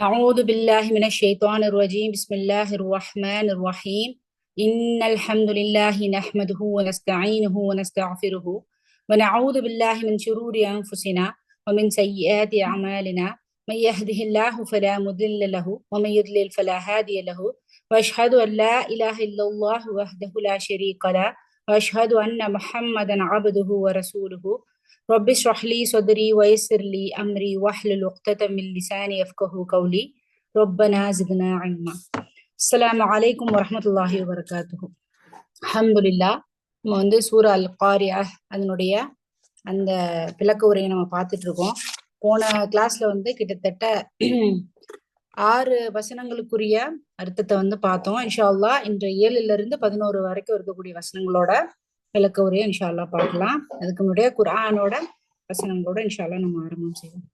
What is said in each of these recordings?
أعوذ بالله من الشيطان الرجيم بسم الله الرحمن الرحيم إن الحمد لله نحمده ونستعينه ونستغفره ونعوذ بالله من شرور أنفسنا ومن سيئات أعمالنا من يهده الله فلا مضل له ومن يضلل فلا هادي له وأشهد أن لا إله إلا الله وحده لا شريك له وأشهد أن محمدا عبده ورسوله رب اشرح لي صدري ويسر لي أمري واحلل عقدة من لساني يفقهوا قولي ربنا زدنا علما. அஸ்ஸலாமு அலைக்கும் வரஹ்மத்துல்லாஹி வபரகாத்துஹு. அல்ஹம்துலில்லாஹ். நம்ம சூரா அல் காரியா அதனுடைய அந்த விளக்க உரையை நம்ம பார்த்துட்டு இருக்கோம். போன கிளாஸ்ல கிட்டத்தட்ட 6 வசனங்களுக்குரிய அர்த்தத்தை பார்த்தோம். இன்ஷா அல்லாஹ் இன்று 7ல இருந்து 11 வரைக்கும் இருக்கக்கூடிய வசனங்களோட விளக்க உரையை இன்ஷா அல்லாஹ் பார்க்கலாம். அதுக்கு முன்னாடியே குர்ஆனோட வசனங்களோட இன்ஷா அல்லாஹ் நம்ம ஆரம்பம் செய்வோம்.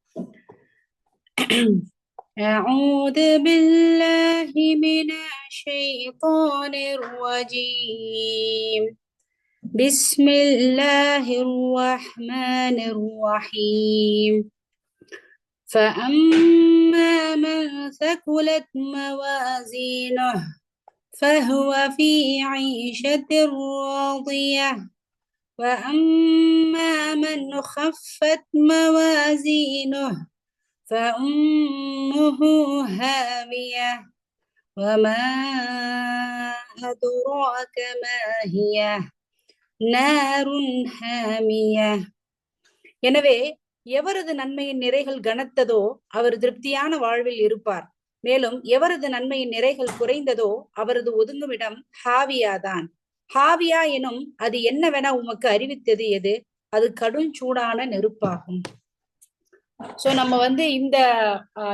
أعوذ بالله من الشيطان الرجيم بسم الله الرحمن الرحيم فأما من ثقلت موازينه فهو في عيشة راضية وأما من خفت موازينه فأمه هاوية وما أدراك ما هي نار حامية. எனவே எவரது நன்மையின் நிறைகள் கனத்ததோ அவர் திருப்தியான வாழ்வில் இருப்பார். மேலும் எவரது நன்மையின் நிறைகள் குறைந்ததோ அவரது ஒதுங்குமிடம் ஹாவியாதான். ஹாவியா எனும் அது என்னவென உமக்கு அறிவித்தது எது? அது கடும் சூடான நெருப்பாகும். சோ நம்ம இந்த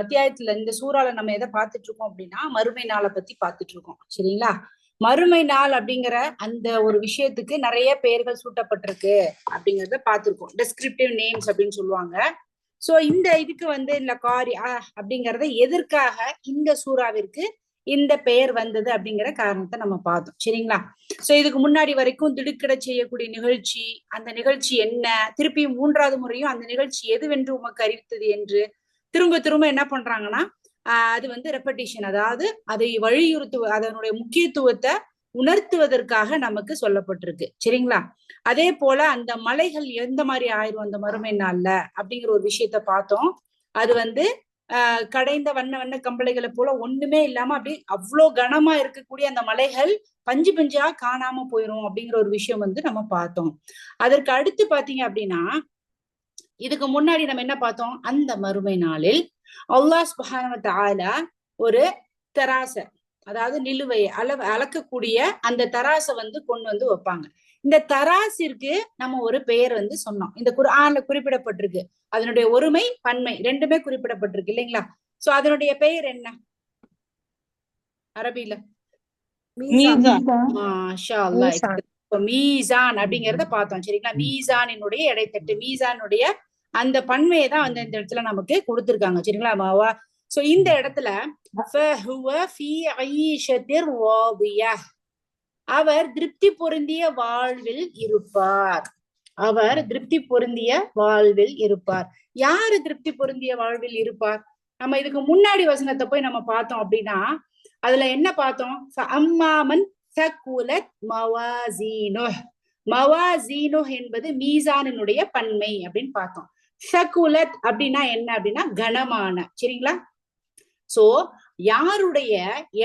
அத்தியாயத்துல இந்த சூறால நம்ம எதை பார்த்துட்டு இருக்கோம் அப்படின்னா மறுமை நாளை பத்தி பார்த்துட்டு இருக்கோம். சரிங்களா? மறுமை நாள் அப்படிங்கிற அந்த ஒரு விஷயத்துக்கு நிறைய பெயர்கள் சூட்டப்பட்டிருக்கு அப்படிங்கறத பார்த்திருக்கோம். டெஸ்கிரிப்டிவ் நேம்ஸ் அப்படின்னு சொல்லுவாங்க. சோ இந்த இதுக்கு இந்த காரியா அப்படிங்கறத எதற்காக இந்த சூறாவிற்கு இந்த பெயர் வந்தது அப்படிங்கிற காரணத்தை நம்ம பார்த்தோம். சரிங்களா? சோ இதுக்கு முன்னாடி வரைக்கும் திடுக்கிட செய்யக்கூடிய நிகழ்ச்சி, அந்த நிகழ்ச்சி என்ன, திருப்பியும் 3வது முறையும் அந்த நிகழ்ச்சி எதுவென்று உமக்கு அறிவித்தது என்று திரும்ப திரும்ப என்ன பண்றாங்கன்னா அது ரெப்படிஷன், அதாவது அதை அதனுடைய முக்கியத்துவத்தை உணர்த்துவதற்காக நமக்கு சொல்லப்பட்டிருக்கு. சரிங்களா? அதே போல அந்த மலைகள் எந்த மாதிரி ஆயிரும் அந்த மறுமை நாள்ல அப்படிங்கிற ஒரு விஷயத்த பார்த்தோம். அது கடைந்த வண்ண வண்ண கம்பளைகளை போல ஒண்ணுமே இல்லாம அப்படி அவ்வளோ கனமா இருக்கக்கூடிய அந்த மலைகள் பஞ்சு பஞ்சா காணாம போயிரும் அப்படிங்கிற ஒரு விஷயம் நம்ம பார்த்தோம். அதற்கு அடுத்து பாத்தீங்க அப்படின்னா இதுக்கு முன்னாடி நம்ம என்ன பார்த்தோம்? அந்த மறுமை நாளில் அல்லாஹ் சுப்ஹானஹு வ தஆலா ஒரு தராச, அதாவது நிலுவையை அளக்கக்கூடிய அந்த தராசை கொண்டு வைப்பாங்க. இந்த தராசிற்கு நம்ம ஒரு பெயர் சொன்னோம். இந்த குர்ஆன்ல குறிப்பிடப்பட்டிருக்கு. அதனுடைய ஒருமை பன்மை ரெண்டுமே குறிப்பிடப்பட்டிருக்கு இல்லைங்களா? சோ அதனுடைய பெயர் என்ன அரபியில? மாஷா அல்லாஹ். மீசான் அப்படிங்கறத பார்த்தோம். சரிங்களா? மீசானினுடைய எடைத்தட்டு, மீசானுடைய அந்த பன்மையை தான் இந்த இடத்துல நமக்கு கொடுத்திருக்காங்க. சரிங்களா? சோ இந்த இடத்துல அவர் திருப்தி பொருந்திய வாழ்வில் இருப்பார். அவர் திருப்தி பொருந்திய வாழ்வில் இருப்பார். யாரு திருப்தி பொருந்திய வாழ்வில் இருப்பார்? நம்ம இதுக்கு முன்னாடி வசனத்தை போய் நம்ம பார்த்தோம் அப்படின்னா அதுல என்ன பார்த்தோம்? அம்மாமன் சகுலத் மவாசீனு. மவாசீனு என்பது மீசானினுடைய பன்மை அப்படின்னு பார்த்தோம். சகுலத் அப்படின்னா என்ன அப்படின்னா கனமான. சரிங்களா? சோ யாருடைய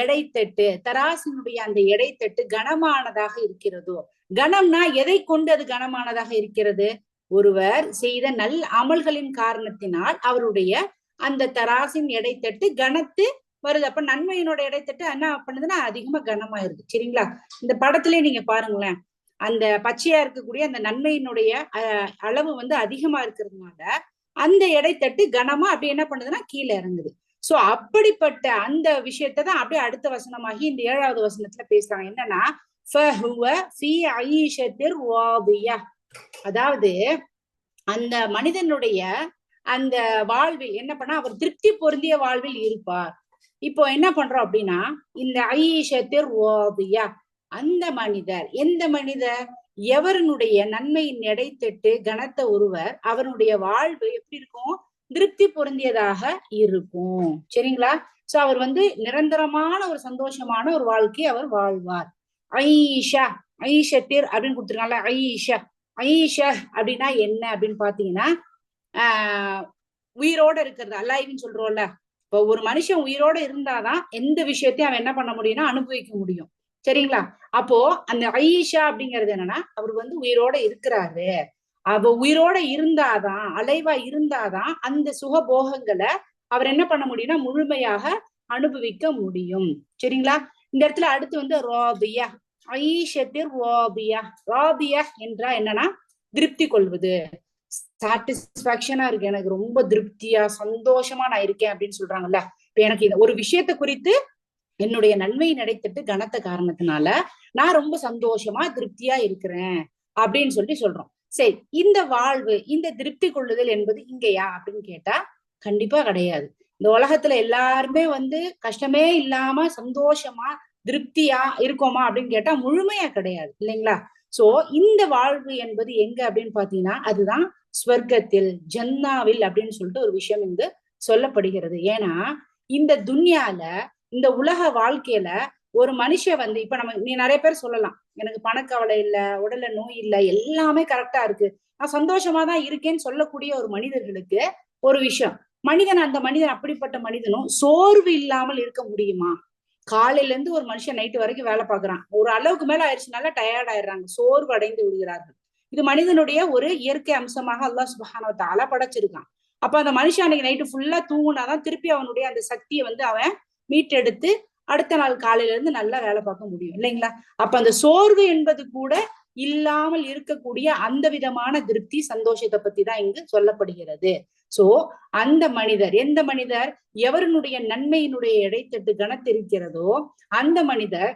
எடைத்தட்டு, தராசினுடைய அந்த எடைத்தட்டு கனமானதாக இருக்கிறதோ, கனம்னா எதை கொண்டு அது கனமானதாக இருக்கிறது? ஒருவர் செய்த நல் அமல்களின் காரணத்தினால் அவருடைய அந்த தராசின் எடைத்தட்டு கனத்து வருது. அப்ப நன்மையினோட எடைத்தட்டு என்ன பண்ணுதுன்னா அதிகமா கனமாயிருது. சரிங்களா? இந்த படத்திலே நீங்க பாருங்களேன், அந்த பச்சையா இருக்கக்கூடிய அந்த நன்மையினுடைய அளவு அதிகமா இருக்கிறதுனால அந்த எடைத்தட்டு கனமா அப்படி என்ன பண்ணுதுன்னா கீழே இறங்குது. சோ அப்படிப்பட்ட அந்த விஷயத்தை தான் அப்படியே அடுத்த வசனமாகி இந்த 7வது வசனத்துல பேசுறாங்க. என்னன்னா அதாவது அந்த மனிதனுடைய அந்த வாழ்வில் என்ன பண்ணா அவர் திருப்தி பொருந்திய வாழ்வில் இருப்பார். இப்போ என்ன பண்றோம் அப்படின்னா இந்த ஐஷத்திர் ஓபியா அந்த மனிதர், எந்த மனிதர்? எவருடைய நன்மையின் எடைத்தட்டு கனத்த ஒருவர் அவருடைய வாழ்வு எப்படி இருக்கும்? திருப்தி பொருந்தியதாக இருக்கும். சரிங்களா? சோ அவர் வந்து நிரந்தரமான ஒரு சந்தோஷமான ஒரு வாழ்க்கை அவர் வாழ்வார். ஐஷா ஐஷத்திர் அப்படின்னு கொடுத்துருக்காங்கல்ல, ஐஷா ஐஷா அப்படின்னா என்ன அப்படின்னு பாத்தீங்கன்னா உயிரோட இருக்கிறது, அலைவ்னு சொல்றோம்ல. இப்போ ஒரு மனுஷன் உயிரோட இருந்தாதான் எந்த விஷயத்தையும் அவன் என்ன பண்ண முடியும்னா அனுபவிக்க முடியும். சரிங்களா? அப்போ அந்த ஐஷா அப்படிங்கிறது என்னன்னா அவர் வந்து உயிரோட இருக்கிறாரு. அவ உயிரோட இருந்தாதான், அலைவா இருந்தாதான் அந்த சுகபோகங்களை அவர் என்ன பண்ண முடியும்னா முழுமையாக அனுபவிக்க முடியும். சரிங்களா? இந்த இடத்துல அடுத்து வந்து ராபியா ஐஷத்திர் ராபியா. ராபியா என்றா என்னன்னா திருப்தி கொள்வது, சாட்டிஸ்பாக்சனா இருக்கு, எனக்கு ரொம்ப திருப்தியா சந்தோஷமா நான் இருக்கேன் அப்படின்னு சொல்றாங்கல்ல. இப்ப எனக்கு இந்த ஒரு விஷயத்த குறித்து என்னுடைய நன்மை நடைத்திட்டு கனத்த காரணத்தினால நான் ரொம்ப சந்தோஷமா திருப்தியா இருக்கிறேன் அப்படின்னு சொல்றோம். சரி, இந்த வாழ்வு, இந்த திருப்தி கொள்ளுதல் என்பது இங்கயா அப்படின்னு கேட்டா கண்டிப்பா கிடையாது. இந்த உலகத்துல எல்லாருமே வந்து கஷ்டமே இல்லாம சந்தோஷமா திருப்தியா இருக்கோமா அப்படின்னு கேட்டா முழுமையா கிடையாது, இல்லைங்களா? சோ இந்த வாழ்வு என்பது எங்க அப்படின்னு பாத்தீங்கன்னா அதுதான் ஸ்வர்க்கத்தில், ஜன்னாவில் அப்படின்னு சொல்லிட்டு ஒரு விஷயம் இங்கு சொல்லப்படுகிறது. ஏன்னா இந்த துன்யால, இந்த உலக வாழ்க்கையில ஒரு மனுஷன் வந்து இப்ப நம்ம நீ நிறைய பேர் சொல்லலாம், எனக்கு பணக்கவலை இல்ல, உடல்ல நோய் இல்ல, எல்லாமே கரெக்டா இருக்கு, நான் சந்தோஷமா தான் இருக்கேன்னு சொல்லக்கூடிய ஒரு மனிதர்களுக்கு ஒரு விஷயம், மனிதன் அந்த மனிதன் அப்படிப்பட்ட மனிதனும் சோர்வு இல்லாமல் இருக்க முடியுமா? காலையில இருந்து ஒரு மனுஷன் நைட்டு வரைக்கும் வேலை பார்க்கறான், ஒரு அளவுக்கு மேல ஆயிடுச்சுனால டயர்ட் ஆயிடுறாங்க, சோர்வு அடைந்து விடுகிறார்கள். இது மனிதனுடைய ஒரு இயற்கை அம்சமாக அல்லாஹ் சுப்ஹானஹு வ தஆலா படைச்சிருக்கான். அப்ப அந்த மனுஷன் அன்னைக்கு நைட்டு ஃபுல்லா தூங்குனாதான் திருப்பி அவனுடைய அந்த சக்தியை வந்து அவன் மீட்டெடுத்து அடுத்த நாள் காலையில இருந்து நல்லா வேலை பார்க்க முடியும், இல்லைங்களா? அப்ப அந்த சோர்வு என்பது கூட இல்லாமல் இருக்கக்கூடிய அந்த விதமான திருப்தி, சந்தோஷத்தை பத்தி தான் இங்கு சொல்லப்படுகிறது. சோ அந்த மனிதர், எந்த மனிதர் எவருடைய நன்மையினுடைய இடைத்தட்டு கனத்திருக்கிறதோ அந்த மனிதர்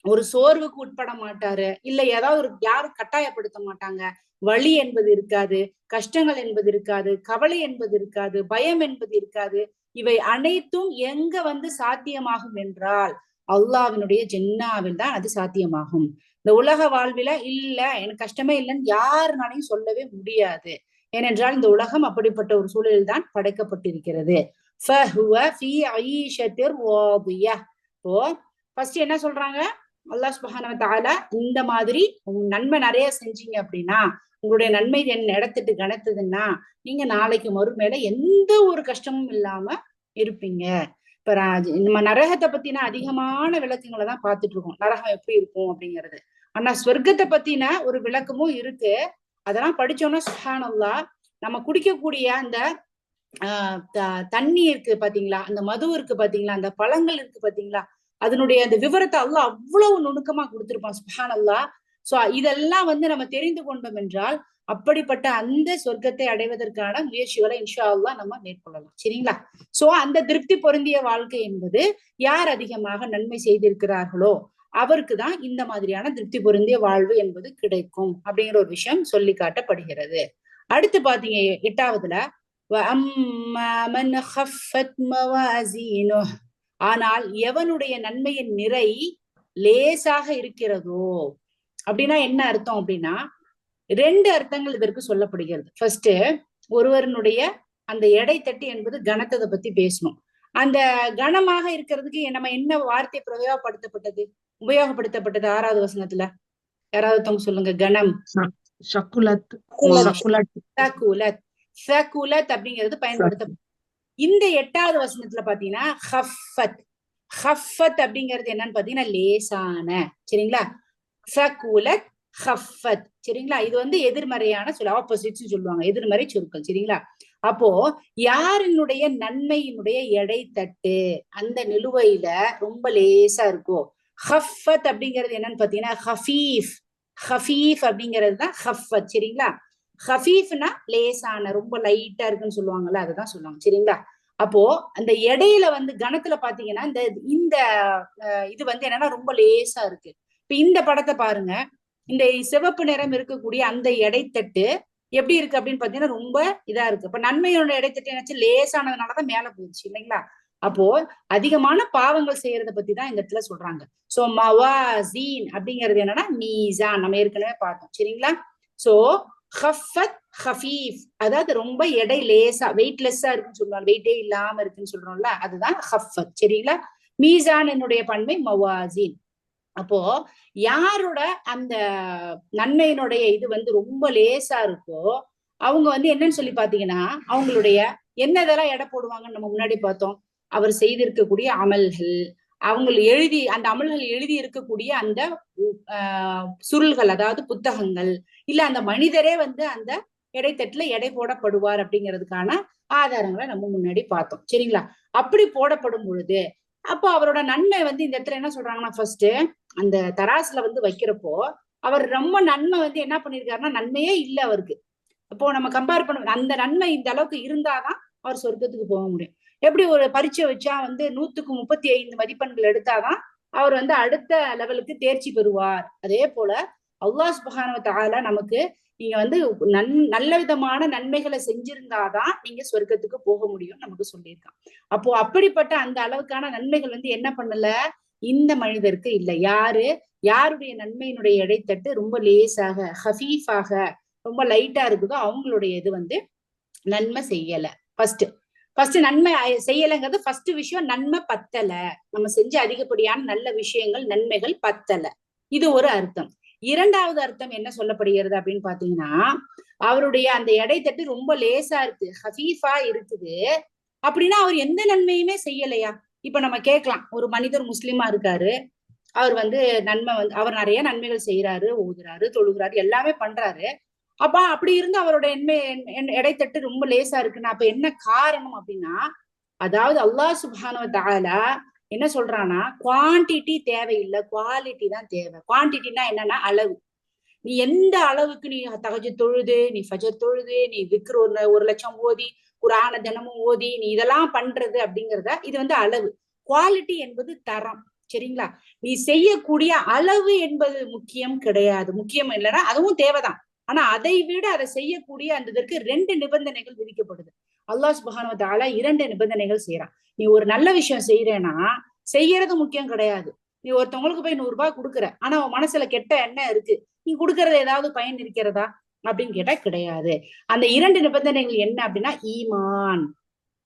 ஒரு சோர்வுக்கு உட்பட மாட்டாரு, இல்ல ஏதாவது ஒரு யாரும் கட்டாயப்படுத்த மாட்டாங்க, வலி என்பது இருக்காது, கஷ்டங்கள் என்பது இருக்காது, கவலை என்பது இருக்காது, பயம் என்பது இருக்காது. இவை அனைத்தும் எங்க வந்து சாத்தியமாகும் என்றால் அல்லாஹ்வினுடைய ஜன்னாவில் தான் அது சாத்தியமாகும். இந்த உலக வாழ்வில இல்ல எனக்கு கஷ்டமே இல்லைன்னு யாருனாலையும் சொல்லவே முடியாது. ஏனென்றால் இந்த உலகம் அப்படிப்பட்ட ஒரு சூழலில் தான் படைக்கப்பட்டிருக்கிறது. இப்போ ஃபர்ஸ்ட் என்ன சொல்றாங்க, அல்லாஹ் சுப்ஹானஹு வ தஆலா இந்த மாதிரி நன்மை நிறைய செஞ்சீங்க அப்படின்னா, உங்களுடைய நன்மை என் இடத்துட்டு கணத்துதுன்னா நீங்க நாளைக்கு மறுமையில எந்த ஒரு கஷ்டமும் இல்லாம இருப்பீங்க. இப்ப நம்ம நரகத்தை பத்தின அதிகமான விளக்கங்களை தான் பார்த்துட்டு இருக்கோம், நரகம் எப்படி இருக்கும் அப்படிங்கிறது. ஆனா ஸ்வர்க்கத்தை பத்தின ஒரு விளக்கமும் இருக்கு. அதெல்லாம் படிச்சோம்னா சுப்ஹானல்லாஹ், நம்ம குடிக்கக்கூடிய அந்த தண்ணி இருக்கு பாத்தீங்களா, அந்த மது இருக்கு பாத்தீங்களா, அந்த பழங்கள் இருக்கு பாத்தீங்களா, அதனுடைய அந்த விவரத்தை அல்லாஹ் அவ்வளவு நுணுக்கமா கொடுத்திருப்பான் சுப்ஹானல்லாஹ். சோ இதெல்லாம் வந்து நம்ம தெரிந்து கொண்டோம் என்றால் அப்படிப்பட்ட அந்த சொர்க்கத்தை அடைவதற்கான முயற்சிகளை இன்ஷா அல்லாஹ் நம்ம மேற்கொள்ளலாம். சரிங்களா? சோ அந்த திருப்தி பொருந்திய வாழ்க்கை என்பது யார் அதிகமாக நன்மை செய்திருக்கிறார்களோ அவருக்குதான் இந்த மாதிரியான திருப்தி பொருந்திய வாழ்வு என்பது கிடைக்கும் அப்படிங்கிற ஒரு விஷயம் சொல்லி காட்டப்படுகிறது. அடுத்து பாத்தீங்க 8வதுல, ஆனால் எவனுடைய நன்மையின் நிறை லேசாக இருக்கிறதோ, அப்படின்னா என்ன அர்த்தம் அப்படின்னா 2 அர்த்தங்கள் இதற்கு சொல்லப்படுகிறது. ஃபர்ஸ்ட், ஒருவருடைய அந்த எடை தட்டு என்பது கனத்ததை பத்தி பேசணும். அந்த கனமாக இருக்கிறதுக்கு நம்ம என்ன வார்த்தை உபயோகப்படுத்தப்பட்டது 6வது வசனத்துல? யாராவது சொல்லுங்க. கனம் அப்படிங்கிறது பயன்படுத்த. இந்த 8வது வசனத்துல பாத்தீங்கன்னா ஹஃபத். ஹஃபத் அப்படிங்கிறது என்னன்னு பாத்தீங்கன்னா லேசான. சரிங்களா? சகுலத் ஹஃபத். சரிங்களா? இது வந்து எதிர்மறையான சொல், ஆப்போசிட்ஸ் சொல்லுவாங்க, எதிர்மறை சொற்கள். சரிங்களா? அப்போ யாரினுடைய நன்மையினுடைய எடை தட்டு அந்த நிலுவையில ரொம்ப லேசா இருக்கோ, ஹஃபத் அப்படிங்கிறது என்னன்னு பாத்தீங்கன்னா ஹஃபீஃப். ஹஃபீஃப் அப்படிங்கிறது தான் ஹஃபத். சரிங்களா? ஹஃபீஃப்னா லேசான, ரொம்ப லைட்டா இருக்குன்னு சொல்லுவாங்கல்ல, அதுதான் சொல்லுவாங்க. சரிங்களா? அப்போ அந்த இடையில வந்து கணத்துல பாத்தீங்கன்னா இந்த இந்த இது வந்து என்னன்னா ரொம்ப லேசா இருக்கு. இப்ப இந்த படத்தை பாருங்க, இந்த சிவப்பு நிறம் இருக்கக்கூடிய அந்த இடைத்தட்டு எப்படி இருக்கு அப்படின்னு பாத்தீங்கன்னா ரொம்ப இதா இருக்கு. இப்ப நன்மையோட இடைத்தட்டு என்னாச்சு, லேசானதுனாலதான் மேல போயிடுச்சு, இல்லைங்களா? அப்போ அதிகமான பாவங்கள் செய்யறத பத்தி தான் இந்த இடத்துல சொல்றாங்க. சோ மவாசீன் அப்படிங்கிறது என்னன்னா மீசான், நம்ம ஏற்கனவே பார்த்தோம். சரிங்களா? சோ ஹஃபத் ஹஃபீஃப், அதாவது ரொம்ப எடை லேசா வெயிட்லெஸ்ஸா இருக்குன்னு சொல்லுவாங்க, வெயிட்டே இல்லாம இருக்குன்னு சொல்றோம்ல, அதுதான் ஹஃபத். சரிங்களா? மீசான் என்னுடைய பன்மை மவாசின். அப்போ யாரோட அந்த நன்மையினுடைய இது வந்து ரொம்ப லேசா இருக்கோ அவங்க வந்து என்னன்னு சொல்லி பாத்தீங்கன்னா, அவங்களுடைய என்னதெல்லாம் எடை போடுவாங்கன்னு நம்ம முன்னாடி பார்த்தோம். அவர் செய்திருக்கக்கூடிய அமல்கள், அவங்க எழுதி அந்த அமல்கள் எழுதி இருக்கக்கூடிய அந்த சுருள்கள், அதாவது புத்தகங்கள், இல்ல அந்த மனிதரே வந்து அந்த எடைத்தட்டுல எடை போடப்படுவார் அப்படிங்கிறதுக்கான ஆதாரங்களை நம்ம முன்னாடி பார்த்தோம். சரிங்களா? அப்படி போடப்படும் பொழுது அப்போ அவரோட நன்மை வந்து இந்த இடத்துல என்ன சொல்றாங்கன்னா, ஃபர்ஸ்ட் அந்த தராசுல வந்து வைக்கிறப்போ அவர் ரொம்ப நன்மை வந்து என்ன பண்ணிருக்காருன்னா, நன்மையே இல்லை அவருக்கு. அப்போ நம்ம கம்பேர் பண்ண அந்த நன்மை இந்த அளவுக்கு இருந்தாதான் அவர் சொர்க்கத்துக்கு போக முடியும். எப்படி ஒரு பரீட்சை வச்சா வந்து 100க்கு 35 மதிப்பெண்கள் எடுத்தாதான் அவர் வந்து அடுத்த லெவலுக்கு தேர்ச்சி பெறுவார். அதே போல அல்லாஹ் சுப்ஹானஹு வ தஆலா நமக்கு நீங்க வந்து நல்ல விதமான நன்மைகளை செஞ்சிருந்தாதான் நீங்க சொர்க்கத்துக்கு போக முடியும் நமக்கு சொல்லியிருக்கான். அப்போ அப்படிப்பட்ட அந்த அளவுக்கான நன்மைகள் வந்து என்ன பண்ணல, இந்த மனிதருக்கு இல்லை. யாருடைய நன்மையினுடைய இடைத்தட்டு ரொம்ப லேசாக ஹஃபீஃபாக ரொம்ப லைட்டா இருக்குதோ அவங்களுடைய இது வந்து நன்மை செய்யல. ஃபர்ஸ்ட் நன்மை செய்யலைங்கிறது ஃபர்ஸ்ட் விஷயம். நன்மை பத்தல, நம்ம செஞ்ச அதிகப்படியான நல்ல விஷயங்கள் நன்மைகள் பத்தல, இது ஒரு அர்த்தம். இரண்டாவது அர்த்தம் என்ன சொல்லப்படுகிறது அப்படின்னு பாத்தீங்கன்னா, அவருடைய அந்த எடைத்தட்டு ரொம்ப லேசா இருக்கு, ஹஃபீஃபா இருக்குது அப்படின்னா அவர் எந்த நன்மையுமே செய்யலையா? இப்ப நம்ம கேட்கலாம், ஒரு மனிதர் முஸ்லிமா இருக்காரு, அவர் வந்து நன்மை வந்து அவர் நிறைய நன்மைகள் செய்யறாரு, ஓதுறாரு, தொழுகிறாரு, எல்லாமே பண்றாரு. அப்ப அப்படி இருந்து அவரோட எடைத்தட்டு ரொம்ப லேசா இருக்குன்னா அப்ப என்ன காரணம் அப்படின்னா, அதாவது அல்லாஹ் சுப்ஹானஹு வ தஆலா என்ன சொல்றான்னா, குவான்டிட்டி தேவையில்லை, குவாலிட்டி தான் தேவை. குவான்டிட்டினா என்னன்னா அளவு. நீ எந்த அளவுக்கு நீ தஹஜ்ஜுத் தொழுது, நீ ஃபஜர் தொழுது, நீ விக்ர் 1,00,000 ஓதி, குர்ஆன தினமும் ஓதி, நீ இதெல்லாம் பண்றது அப்படிங்கறத இது வந்து அளவு. குவாலிட்டி என்பது தரம். சரிங்களா? நீ செய்யக்கூடிய அளவு என்பது முக்கியம் கிடையாது. முக்கியம் இல்லைன்னா அதுவும் தேவைதான். ஆனா அதை விட அதை செய்யக்கூடிய அந்த இதற்கு 2 நிபந்தனைகள் விதிக்கப்படுது. அல்லாஹ் சுப்ஹானஹு வ தஆலா 2 நிபந்தனைகள் செய்யறான். நீ ஒரு நல்ல விஷயம் செய்யறேன்னா செய்யறது முக்கியம் கிடையாது. நீ ஒருத்தவங்களுக்கு போய் 100 ரூபாய் கொடுக்குற, ஆனா உன் மனசுல கெட்ட எண்ணம் இருக்கு, நீ கொடுக்கறது ஏதாவது பயன் இருக்கிறதா அப்படின்னு கேட்டா கிடையாது. அந்த 2 நிபந்தனைகள் என்ன அப்படின்னா, ஈமான்.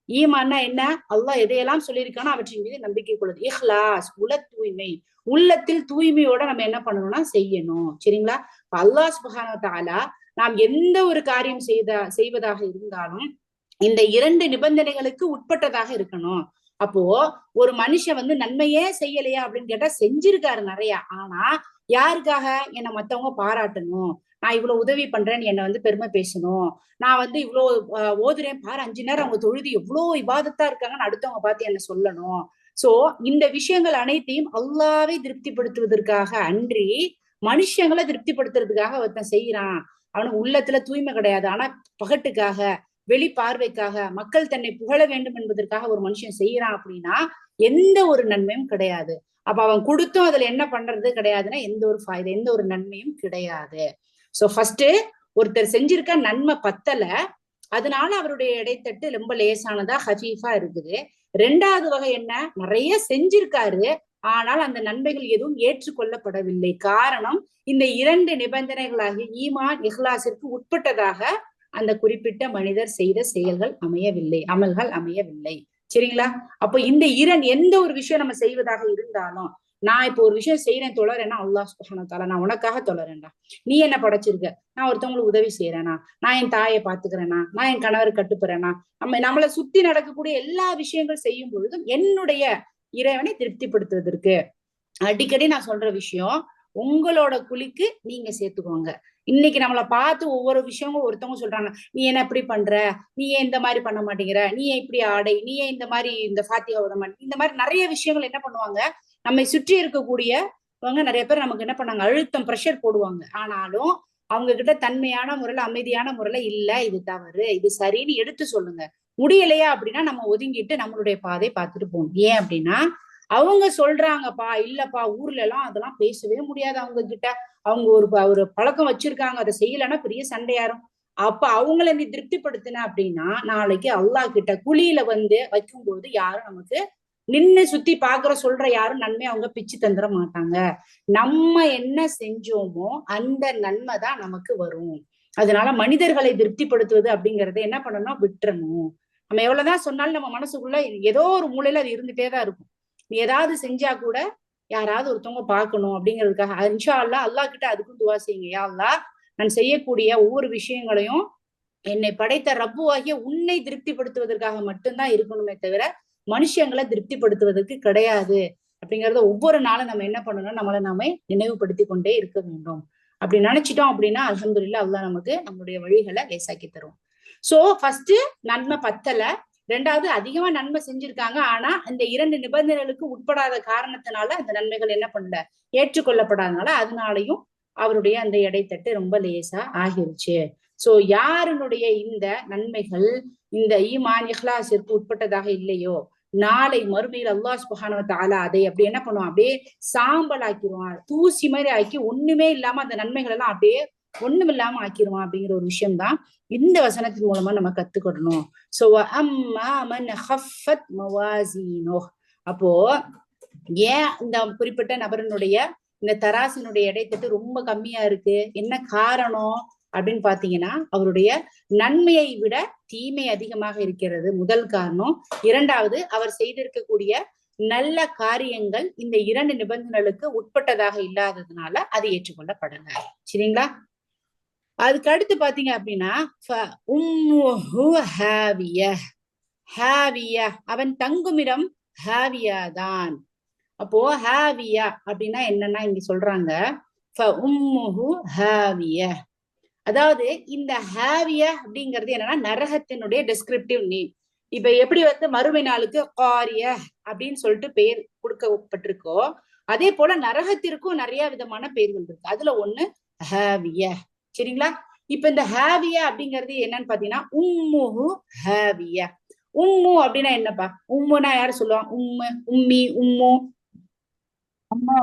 ஈமான்னா என்ன? அல்லாஹ் எதையெல்லாம் சொல்லியிருக்கானோ அவற்றின் மீது நம்பிக்கை கொள்ளுது. இஹ்லாஸ், உள தூய்மை. உள்ளத்தில் தூய்மையோட நம்ம என்ன பண்ணணும்னா செய்யணும். சரிங்களா? அல்லாஹ் சுப்ஹானஹு வ தஆலா நாம் எந்த ஒரு காரியம் செய்வதாக இருந்தாலும் இந்த 2 நிபந்தனைகளுக்கு உட்பட்டதாக இருக்கணும். அப்போ ஒரு மனுஷன் வந்து நன்மையே செய்யலையா அப்படின்னு கேட்டா செஞ்சிருக்காரு நிறைய. ஆனா யாருக்காக? என்னை மத்தவங்க பாராட்டணும், நான் இவ்வளவு உதவி பண்றேன்னு என்னை வந்து பெருமை பேசணும், நான் வந்து இவ்வளவு ஓதுறேன் பாரு 5 நேரம் அவங்க தொழுது எவ்வளவு இபாதத்தா இருக்காங்கன்னு அடுத்தவங்க பார்த்து என்ன சொல்லணும். சோ இந்த விஷயங்கள் அனைத்தையும் அல்லாஹ்வை திருப்திப்படுத்துவதற்காக அன்றி மனுஷங்களை திருப்திப்படுத்துறதுக்காக ஒருத்தன் செய்யறான். அவனுக்கு உள்ளத்துல தூய்மை கிடையாது. ஆனா பகட்டுக்காக, வெளி பார்வைக்காக, மக்கள் தன்னை புகழ வேண்டும் என்பதற்காக ஒரு மனுஷன் செய்யறான் அப்படின்னா எந்த ஒரு நன்மையும் கிடையாது. அப்ப அவன் கொடுத்தும் அதுல என்ன பண்றது கிடையாதுன்னா எந்த ஒரு எந்த ஒரு நன்மையும் கிடையாது. சோ ஃபர்ஸ்ட் ஒருத்தர் செஞ்சிருக்க நன்மை பத்தல, அதனால அவருடைய இடைத்தட்டு ரொம்ப லேசானதா ஹஃபீஃபா இருக்குது. 2வது வகை என்ன? நிறைய செஞ்சிருக்காரு, ஆனால் அந்த நன்மைகள் எதுவும் ஏற்றுக்கொள்ளப்படவில்லை. காரணம் இந்த 2 நிபந்தனைகளாகிய ஈமான், இஹ்லாஸிற்கு உட்பட்டதாக அந்த குறிப்பிட்ட மனிதர் செய்த செயல்கள் அமையவில்லை, அமல்கள் அமையவில்லை. சரிங்களா? அப்போ இந்த எந்த ஒரு விஷயம் நம்ம செய்வதாக இருந்தாலும், நான் இப்போ ஒரு விஷயம் செய்யறேன், தொழறேன்னா அல்லாஹ் சுப்ஹானஹு வ தஆலா நான் உனக்காக தொழறேன்டா, நீ என்ன படைச்சிருக்க, நான் ஒருத்தவங்களுக்கு உதவி செய்யறேனா, நான் என் தாயை பாத்துக்கிறேனா, நான் என் கணவரை கட்டுப்படுறேனா, நம்மளை சுத்தி நடக்கக்கூடிய எல்லா விஷயங்கள் செய்யும் பொழுதும் என்னுடைய இறைவனை திருப்திப்படுத்துவதற்கு. அடிக்கடி நான் சொல்ற விஷயம், உங்களோட குழிக்கு நீங்க சேர்த்துக்கோங்க. இன்னைக்கு நம்மளை பார்த்து ஒவ்வொரு விஷயமும் ஒருத்தவங்க சொல்றாங்க, நீ என்ன இப்படி பண்ற, நீ ஏன் இந்த மாதிரி பண்ண மாட்டேங்கிற, நீ ஏன் இப்படி ஆடை, நீ ஏன் இந்த மாதிரி இந்த ஃபாத்தியா ஓத மாட்டேங்க, இந்த மாதிரி நிறைய விஷயங்கள் என்ன பண்ணுவாங்க, நம்மை சுற்றி இருக்கக்கூடியவங்க நிறைய பேர் நமக்கு என்ன பண்ணாங்க, அழுத்தம், பிரஷர் போடுவாங்க. ஆனாலும் அவங்க கிட்ட தன்மையான முறையில, அமைதியான முறையில இல்ல இது தவறு, இது சரின்னு எடுத்து சொல்லுங்க. முடியலையா அப்படின்னா நம்ம ஒதுங்கிட்டு நம்மளுடைய பாதை பார்த்துட்டு போகணும். ஏன் அப்படின்னா அவங்க சொல்றாங்கப்பா, இல்லப்பா ஊர்ல எல்லாம் அதெல்லாம் பேசவே முடியாது அவங்க கிட்ட, அவங்க ஒரு பழக்கம் வச்சிருக்காங்க, அதை செய்யலைன்னா பெரிய சண்டையாரும். அப்ப அவங்கள நீ திருப்திப்படுத்தின அப்படின்னா நாளைக்கு அல்லாஹ் கிட்ட குழியில வந்து வைக்கும்போது யாரும் நமக்கு நின்னு சுத்தி பாக்குற சொல்ற யாரும் நன்மை அவங்க பிச்சு தந்துட மாட்டாங்க. நம்ம என்ன செஞ்சோமோ அந்த நன்மை தான் நமக்கு வரும். அதனால மனிதர்களை திருப்திப்படுத்துவது அப்படிங்கறத என்ன பண்ணணும்னா விட்டுறணும். நம்ம எவ்வளவுதான் சொன்னாலும் நம்ம மனசுக்குள்ள ஏதோ ஒரு மூலையில அது இருந்துட்டேதான் இருக்கும். நீ ஏதாவது செஞ்சா கூட யாராவது ஒருத்தவங்க பார்க்கணும் அப்படிங்கிறதுக்காக இன்ஷா அல்லாஹ் அல்லாஹ் கிட்ட அதுக்கும் துவா செய்யுங்க. யா அல்லாஹ் நான் செய்யக்கூடிய ஒவ்வொரு விஷயங்களையும் என்னை படைத்த ரப்பு ஆகிய உன்னை திருப்திப்படுத்துவதற்காக மட்டும்தான் இருக்கணுமே தவிர மனுஷங்களை திருப்திப்படுத்துவதற்கு கிடையாது அப்படிங்கறத ஒவ்வொரு நாளும் நம்ம என்ன பண்ணணும், நம்மளை நாம நினைவுபடுத்தி கொண்டே இருக்க வேண்டும். அப்படி நினைச்சிட்டோம் அப்படின்னா அல்ஹம்துலில்லாஹ் அல்லாஹ் நமக்கு நம்மளுடைய வழிகளை லேசாக்கி தரும். சோ ஃபர்ஸ்ட் நன்மை பத்தல, ரெண்டாவது அதிகமா நன்மை செஞ்சிருக்காங்க, ஆனா இந்த 2 நிபந்தனைகளுக்கு உட்படாத காரணத்தினால அந்த நன்மைகள் என்ன பண்ணல, ஏற்றுக்கொள்ளப்படாதனால அதனாலையும் அவருடைய அந்த இடைத்தட்டு ரொம்ப லேசா ஆகிருச்சு. சோ யாருடைய இந்த நன்மைகள் இந்த ஈமான் இஹ்லாஸிற்கு உட்பட்டதாக இல்லையோ, நாளை மறுமையில் அல்லாஹ் சுப்ஹானஹு வ தஆலா அதை அப்படி என்ன பண்ணுவான், அப்படியே சாம்பல் ஆக்கிடுவான், தூசி மாதிரி ஆக்கி ஒண்ணுமே இல்லாம அந்த நன்மைகள் எல்லாம் அப்படியே ஒண்ணும் இல்லாம ஆக்கிடுவான் அப்படிங்கிற ஒரு விஷயம் தான் இந்த வசனத்தின் மூலமா நம்ம கத்துக்கொள்ளணும். சோ அம்மா மன் ஹஃபத் மவாசீனோ, அப்போ ஏன் இந்த குறிப்பிட்ட நபரனுடைய இந்த தராசினுடைய இடைத்தட்டு ரொம்ப கம்மியா இருக்கு, என்ன காரணம் அப்படின்னு பாத்தீங்கன்னா அவருடைய நன்மையை விட தீமை அதிகமாக இருக்கிறது முதல் காரணம். இரண்டாவது அவர் செய்திருக்கக்கூடிய நல்ல காரியங்கள் இந்த 2 நிபந்தனைகளுக்கு உட்பட்டதாக இல்லாததுனால அது ஏற்றுக்கொள்ளப்படல. சரிங்களா? அதுக்கு அடுத்து பாத்தீங்க அப்படின்னா அவன் தங்குமிடம் ஹாவியா தான். அப்போ ஹாவியா அப்படின்னா என்னன்னா இங்க சொல்றாங்க அதாவது இந்த ஹாவியா அப்படிங்கிறது என்னன்னா நரகத்தினுடைய டெஸ்கிரிப்டிவ் நேம். இப்ப எப்படி வந்து மறுமை நாளுக்கு காரிய அப்படின்னு சொல்லிட்டு பெயர் கொடுக்கப்பட்டிருக்கோ, அதே போல நரகத்திற்கும் நிறைய விதமான பெயர்கள் இருக்கு. அதுல ஒண்ணு ஹாவியா. சரிங்களா? இப்ப இந்த ஹாவியா அப்படிங்கிறது என்னன்னு பாத்தீங்கன்னா உம்முஹு ஹாவியா. உம்மு அப்படின்னா என்னப்பா? உம்முனா யாரு சொல்லுவாங்க? உம்மு, உம்மி, உம்மு, அம்மா.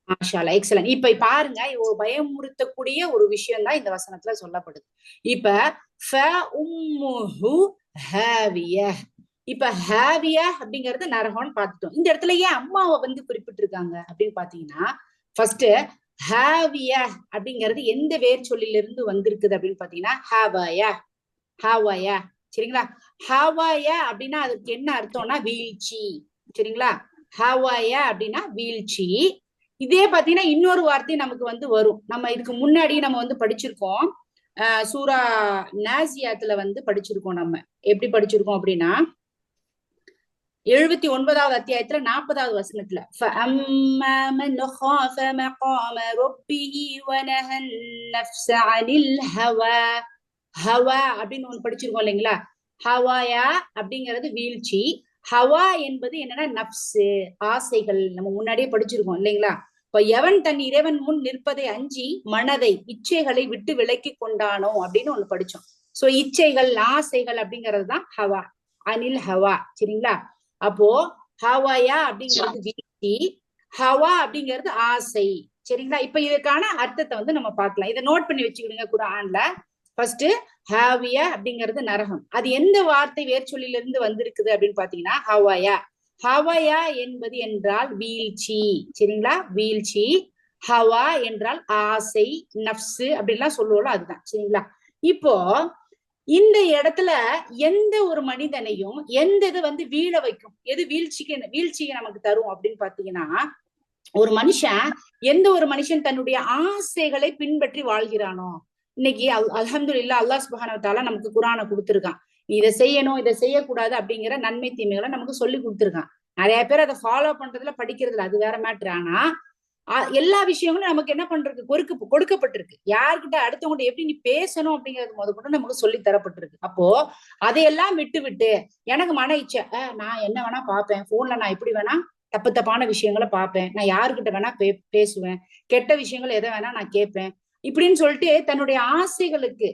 மாஷாஅல்லா, எக்ஸலன்ட். இப்ப பாருங்க, ஒரு பயமுறுத்தக்கூடிய ஒரு விஷயம் தான் இந்த வசனத்துல சொல்லப்படுது. இப்ப இப்ப ஹாவியா அப்படிங்கறது நரகம்னு பார்த்துட்டோம். இந்த இடத்துல ஏன் அம்மாவை வந்து குறிப்பிட்டிருக்காங்க அப்படின்னு பாத்தீங்கன்னா, ஃபர்ஸ்ட் ஹாவியா அப்படிங்கிறது எந்த வேர் சொல்லில இருந்து வந்திருக்குது அப்படின்னு பாத்தீங்கன்னா ஹாவாயா. ஹாவாயா. சரிங்களா? ஹாவாயா அப்படின்னா அதுக்கு என்ன அர்த்தம்னா வீழ்ச்சி. சரிங்களா? ஹாவாயா அப்படின்னா வீழ்ச்சி. இதே பாத்தீங்கன்னா இன்னொரு வார்த்தை நமக்கு வந்து வரும். நம்ம இதுக்கு முன்னாடி நம்ம வந்து படிச்சிருக்கோம், சூரா நாசியாத்துல வந்து படிச்சிருக்கோம். நம்ம எப்படி படிச்சிருக்கோம் அப்படின்னா 79வது அத்தியாயத்துல 40வது வசனத்துல ஹவா அப்படின்னு ஒண்ணு படிச்சிருக்கோம் இல்லைங்களா? ஹவாயா அப்படிங்கிறது வீழ்ச்சி. ஹவா என்பது என்னன்னா நப்சு, ஆசைகள். நம்ம முன்னாடியே படிச்சிருக்கோம் இல்லைங்களா? இப்ப எவன் தன் இறைவன் முன் நிற்பதை அஞ்சி மனதை இச்சைகளை விட்டு விலக்கி கொண்டானோ அப்படின்னு ஒண்ணு படிச்சோம். சோ இச்சைகள் ஆசைகள் அப்படிங்கிறதுதான் ஹவா, அனில் ஹவா. சரிங்களா? அப்போ ஹவாயா அப்படிங்கிறது வீழ்ச்சி, ஹவா அப்படிங்கிறது ஆசை. சரிங்களா? இப்ப இதுக்கான அர்த்தத்தை வந்து நம்ம பார்க்கலாம். இதை நோட் பண்ணி வச்சுக்கிடுங்க. குர்ஆன்ல ஃபர்ஸ்ட் ஹாவியா அப்படிங்கிறது நரகம். அது எந்த வார்த்தை வேர்ச்சொல்லில இருந்து வந்திருக்குது அப்படின்னு பாத்தீங்கன்னா ஹவாயா. ஹவாயா என்பது என்றால் வீழ்ச்சி. சரிங்களா? வீழ்ச்சி. ஹவா என்றால் ஆசை, நப்சு அப்படின்லாம் சொல்லுவோம், அதுதான். சரிங்களா? இப்போ இந்த இடத்துல எந்த ஒரு மனிதனையும் எந்த இது வந்து வீழ வைக்கும், எது வீழ்ச்சியை நமக்கு தரும் அப்படின்னு பாத்தீங்கன்னா, ஒரு மனுஷன் எந்த ஒரு மனுஷன் தன்னுடைய ஆசைகளை பின்பற்றி வாழ்கிறானோ, இன்னைக்கு அல்ஹம்துலில்லாஹ் அல்லாஹ் சுப்ஹானஹு வ தஆலா நமக்கு குர்ஆனை கொடுத்திருக்கான். இதை செய்யணும், இதை செய்யக்கூடாது அப்படிங்கிற நன்மை தீமைகளை நமக்கு சொல்லி கொடுத்திருக்கான். நிறைய பேர் அதை ஃபாலோ பண்றதுல படிக்கிறதுல அது வேற மேட்ரு. ஆனா எல்லா விஷயங்களும் நமக்கு என்ன பண்றது, கொடுக்கப்பட்டிருக்கு. யாருக்கிட்ட அடுத்தவங்க எப்படி நீ பேசணும் அப்படிங்கிறது முதற்கொண்டு நமக்கு சொல்லி தரப்பட்டிருக்கு. அப்போ அதையெல்லாம் விட்டு விட்டு எனக்கு மன இச்சை, நான் என்ன வேணா பார்ப்பேன், போன்ல நான் எப்படி வேணா தப்பு தப்பான விஷயங்களை பார்ப்பேன், நான் யாருக்கிட்ட வேணா பேசுவேன், கெட்ட விஷயங்கள் எதை வேணா நான் கேட்பேன் இப்படின்னு சொல்லிட்டு தன்னுடைய ஆசைகளுக்கு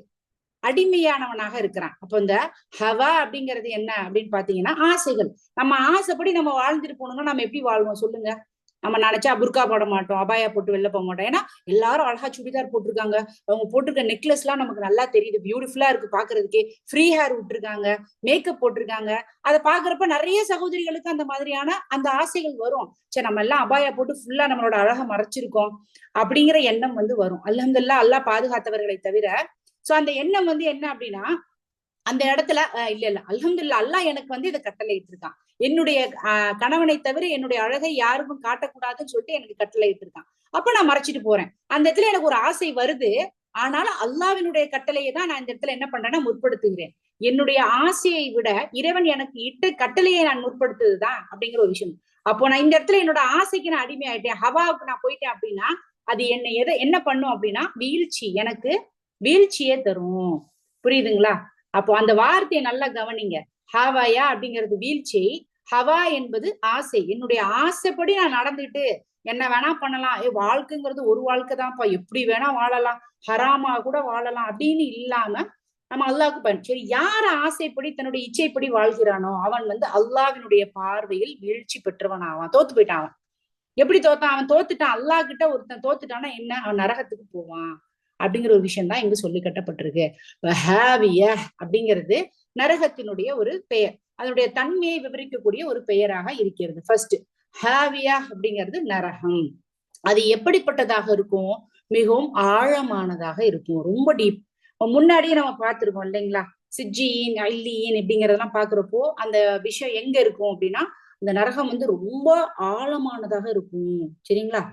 அடிமையானவனாக இருக்கிறான். அப்போ இந்த ஹவா அப்படிங்கிறது என்ன அப்படின்னு பாத்தீங்கன்னா ஆசைகள். நம்ம ஆசைப்படி நம்ம வாழ்ந்துட்டு போனோம்னா நம்ம எப்படி வாழ்வோம் சொல்லுங்க? நம்ம நினைச்சா புர்கா போட மாட்டோம், அபாயா போட்டு வெளில போக மாட்டோம். ஏன்னா எல்லாரும் அழகா சுடிதார் போட்டிருக்காங்க, அவங்க போட்டிருக்க நெக்லஸ் எல்லாம் நமக்கு நல்லா தெரியுது, பியூட்டிஃபுல்லா இருக்கு பாக்குறதுக்கே, ஃப்ரீ ஹேர் விட்டுருக்காங்க, மேக்கப் போட்டிருக்காங்க. அதை பாக்குறப்ப நிறைய சகோதரிகளுக்கு அந்த மாதிரியான அந்த ஆசைகள் வரும். சரி நம்ம எல்லாம் அபாயா போட்டு ஃபுல்லா நம்மளோட அழகை மறைச்சிருக்கோம் அப்படிங்கிற எண்ணம் வரும். அல்ஹம்துலில்லாஹ் அல்லாஹ் பாதுகாத்தவர்களை தவிர. சோ அந்த எண்ணம் என்ன அப்படின்னா, அந்த இடத்துல இல்ல அல்ஹம்துலில்லாஹ் அல்லாஹ் எனக்கு இதை கட்டளையிட்டு இருக்கான். என்னுடைய கணவனை தவிர என்னுடைய அழகை யாருக்கும் காட்டக்கூடாதுன்னு சொல்லிட்டு எனக்கு கட்டளையிட்டு இருக்கான். அப்ப நான் மறைச்சிட்டு போறேன். அந்த இடத்துல எனக்கு ஒரு ஆசை வருது. ஆனாலும் அல்லாஹ்வினுடைய கட்டளையை தான் நான் இந்த இடத்துல என்ன பண்றேன்னா முற்படுத்துகிறேன். என்னுடைய ஆசையை விட இறைவன் எனக்கு இட்ட கட்டளையை நான் முற்படுத்துதுதான் அப்படிங்கிற ஒரு விஷயம். அப்போ நான் இந்த இடத்துல என்னோட ஆசைக்கு நான் அடிமை ஆயிட்டேன், ஹவாவுக்கு நான் போயிட்டேன் அப்படின்னா அது என்ன பண்ணும் அப்படின்னா வீழ்ச்சி, எனக்கு வீழ்ச்சியே தரும். புரியுதுங்களா? அப்போ அந்த வார்த்தையை நல்லா கவனிங்க. ஹவாயா அப்படிங்கிறது வீழ்ச்சி, ஹவா என்பது ஆசை. என்னுடைய ஆசைப்படி நான் நடந்துட்டு என்ன வேணா பண்ணலாம், வாழ்க்கைங்கிறது ஒரு வாழ்க்கை தான்ப்பா, எப்படி வேணா வாழலாம், ஹராமா கூட வாழலாம் அப்படின்னு இல்லாம நம்ம அல்லாஹ்வுக்கு பயன். சரி, யார ஆசைப்படி தன்னுடைய இச்சைப்படி வாழ்கிறானோ அவன் அல்லாஹ்வினுடைய பார்வையில் வீழ்ச்சி பெற்றவன் ஆவான். தோத்து போயிட்டான் அவன். எப்படி தோத்தான்? அவன் தோத்துட்டான். அல்லாஹ் கிட்ட ஒருத்தன் தோத்துட்டான்னா என்ன, அவன் நரகத்துக்கு போவான் அப்படிங்கிற ஒரு விஷயம் தான் இங்கு சொல்லி கட்டப்பட்டிருக்கு. அப்படிங்கிறது நரகத்தினுடைய ஒரு பெயர், அதனுடைய தன்மையை விவரிக்கக்கூடிய ஒரு பெயராக இருக்கிறது. ஃபர்ஸ்ட் ஹாவியா அப்படிங்கிறது நரகம். அது எப்படிப்பட்டதாக இருக்கும்? மிகவும் ஆழமானதாக இருக்கும், ரொம்ப டீப். முன்னாடியே நம்ம பார்த்திருக்கோம் இல்லைங்களா, சிஜ்ஜியின் அல்லியின் அப்படிங்கறதெல்லாம் பாக்குறப்போ அந்த விஷயம் எங்க இருக்கும் அப்படின்னா இந்த நரகம் ரொம்ப ஆழமானதாக இருக்கும். சரிங்களா?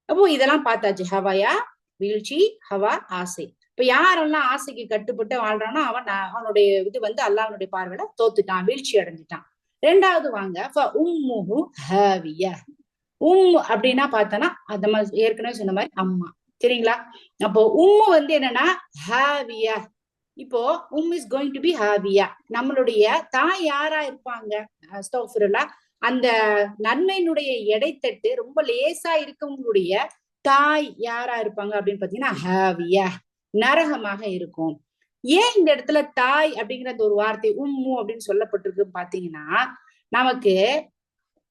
அப்போ இதெல்லாம் பார்த்தாச்சு. ஹவாயா வீழ்ச்சி, ஹவா ஆசை. இப்ப யாரெல்லாம் ஆசைக்கு கட்டுப்பட்டு வாழ்றானோ அவனுடைய இது அல்லாஹ்வுடைய பார்வையில தோத்துட்டான், வீழ்ச்சி அடைஞ்சிட்டான். ரெண்டாவது வாங்க உம்முஹு ஹாவிய. அப்படின்னா பார்த்தோன்னா நம்ம ஏற்கனவே சொன்ன மாதிரி அம்மா. சரிங்களா? அப்போ என்னன்னா ஹாவியா. இப்போ இஸ் கோயிங் டு பி ஹாவியா. நம்மளுடைய தாய் யாரா இருப்பாங்க? அஸ்தக்ஃபிருல்லாஹ். அந்த நன்மையினுடைய எடைத்தட்டு ரொம்ப லேசா இருக்கவங்களுடைய தாய் யாரா இருப்பாங்க அப்படின்னு பாத்தீங்கன்னா ஹாவியா, நரகமாக இருக்கும். ஏன் இந்த இடத்துல தாய் அப்படிங்கிற ஒரு வார்த்தை உம்மு அப்படின்னு சொல்லப்பட்டிருக்கு பாத்தீங்கன்னா, நமக்கு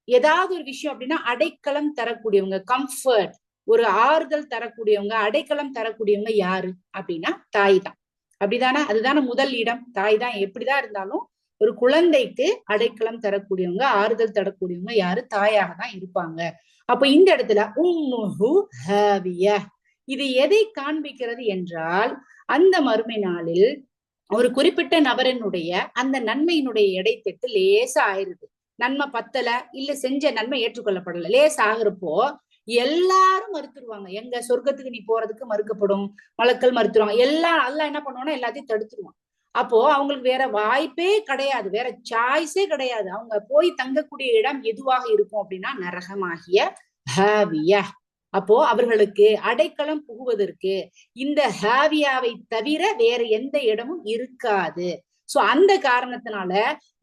ஏதாவது ஒரு விஷயம் அப்படின்னா அடைக்கலம் தரக்கூடியவங்க, கம்ஃபர்ட், ஒரு ஆறுதல் தரக்கூடியவங்க, அடைக்கலம் தரக்கூடியவங்க யாரு அப்படின்னா தாய் தான். அப்படிதானே? அதுதானே முதல் இடம். தாய் தான். எப்படிதான் இருந்தாலும் ஒரு குழந்தைக்கு அடைக்கலம் தரக்கூடியவங்க, ஆறுதல் தரக்கூடியவங்க யாரு? தாயாக தான் இருப்பாங்க. அப்ப இந்த இடத்துல உம்முஹு ஹாவிய, இது எதை காண்பிக்கிறது என்றால் அந்த மறுமை நாளில் ஒரு குறிப்பிட்ட நபரினுடைய அந்த நன்மையினுடைய எடைத்தட்டு லேசா ஆயிருது. நன்மை பத்தல, இல்ல செஞ்ச நன்மை ஏற்றுக்கொள்ளப்படல, லேசா ஆகுறப்போ எல்லாரும் மறுத்துருவாங்க. எங்க சொர்க்கத்துக்கு நீ போறதுக்கு மறுக்கப்படும், மலக்கள் மறுத்துருவாங்க. அல்லாஹ் என்ன பண்ணுவான்னா எல்லாத்தையும் தடுத்துருவான். அப்போ அவங்களுக்கு வேற வாய்ப்பே கிடையாது, வேற சாய்ஸே கிடையாது. அவங்க போய் தங்கக்கூடிய இடம் எதுவாக இருக்கும் அப்படின்னா நரகமாகிய ஹாவியா. அப்போ அவர்களுக்கு அடைக்கலம் புகுவதற்கு இந்த ஹாவியாவை தவிர வேற எந்த இடமும் இருக்காது. சோ அந்த காரணத்தினால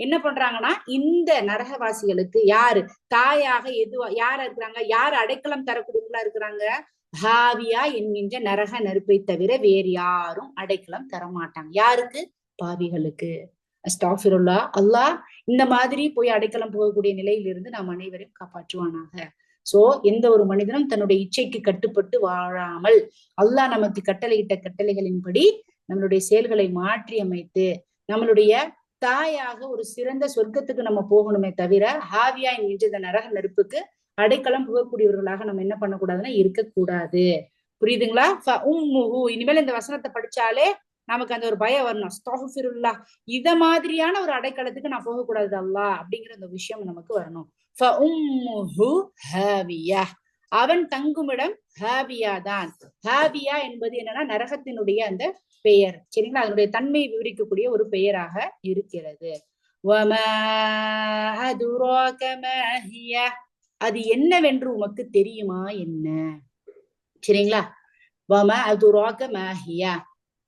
என்ன பண்றாங்கன்னா இந்த நரகவாசிகளுக்கு யாரு தாயாக யாரா இருக்கிறாங்க, யாரு அடைக்கலம் தரக்கூடியவங்களா இருக்கிறாங்க? ஹாவியா என்கின்ற நரக நெருப்பை தவிர வேறு யாரும் அடைக்கலம் தரமாட்டாங்க. யாருக்கு? பாவிகளுக்கு. அஸ்தக்ஃபிருல்லாஹ். அல்லாஹ் இந்த மாதிரி போய் அடைக்கலம் போகக்கூடிய நிலையிலிருந்து நாம் அனைவரையும் காப்பாற்றுவானாக. சோ எந்த ஒரு மனிதனும் தன்னுடைய இச்சைக்கு கட்டுப்பட்டு வாழாமல் அல்லாஹ் நமக்கு கட்டளையிட்ட கட்டளைகளின்படி நம்மளுடைய செயல்களை மாற்றி அமைத்து நம்மளுடைய தாயாக ஒரு சிறந்த சொர்க்கத்துக்கு நம்ம போகணுமே தவிர ஹாவியா என்கின்ற நரக நெருப்புக்கு அடைக்கலம் புகக்கூடியவர்களாக நம்ம என்ன பண்ணக்கூடாதுன்னா இருக்கக்கூடாது. புரியுதுங்களா? இனிமேல் இந்த வசனத்தை படிச்சாலே நமக்கு அந்த ஒரு பயம் வரணும். அஸ்தக்ஃபிருல்லாஹ், இத மாதிரியான ஒரு அடைக்கலத்துக்கு நான் போகக்கூடாது அல்லாஹ் அப்படிங்கிற அந்த விஷயம் நமக்கு வரணும். அவன் தங்குமிடம் ஹாவியா தான். ஹாவியா என்பது என்னன்னா நரகத்தினுடைய அந்த பெயர். சரிங்களா? அதனுடைய தன்மையை விவரிக்கக்கூடிய ஒரு பெயராக இருக்கிறது. அது என்னவென்று உமக்கு தெரியுமா என்ன? சரிங்களா?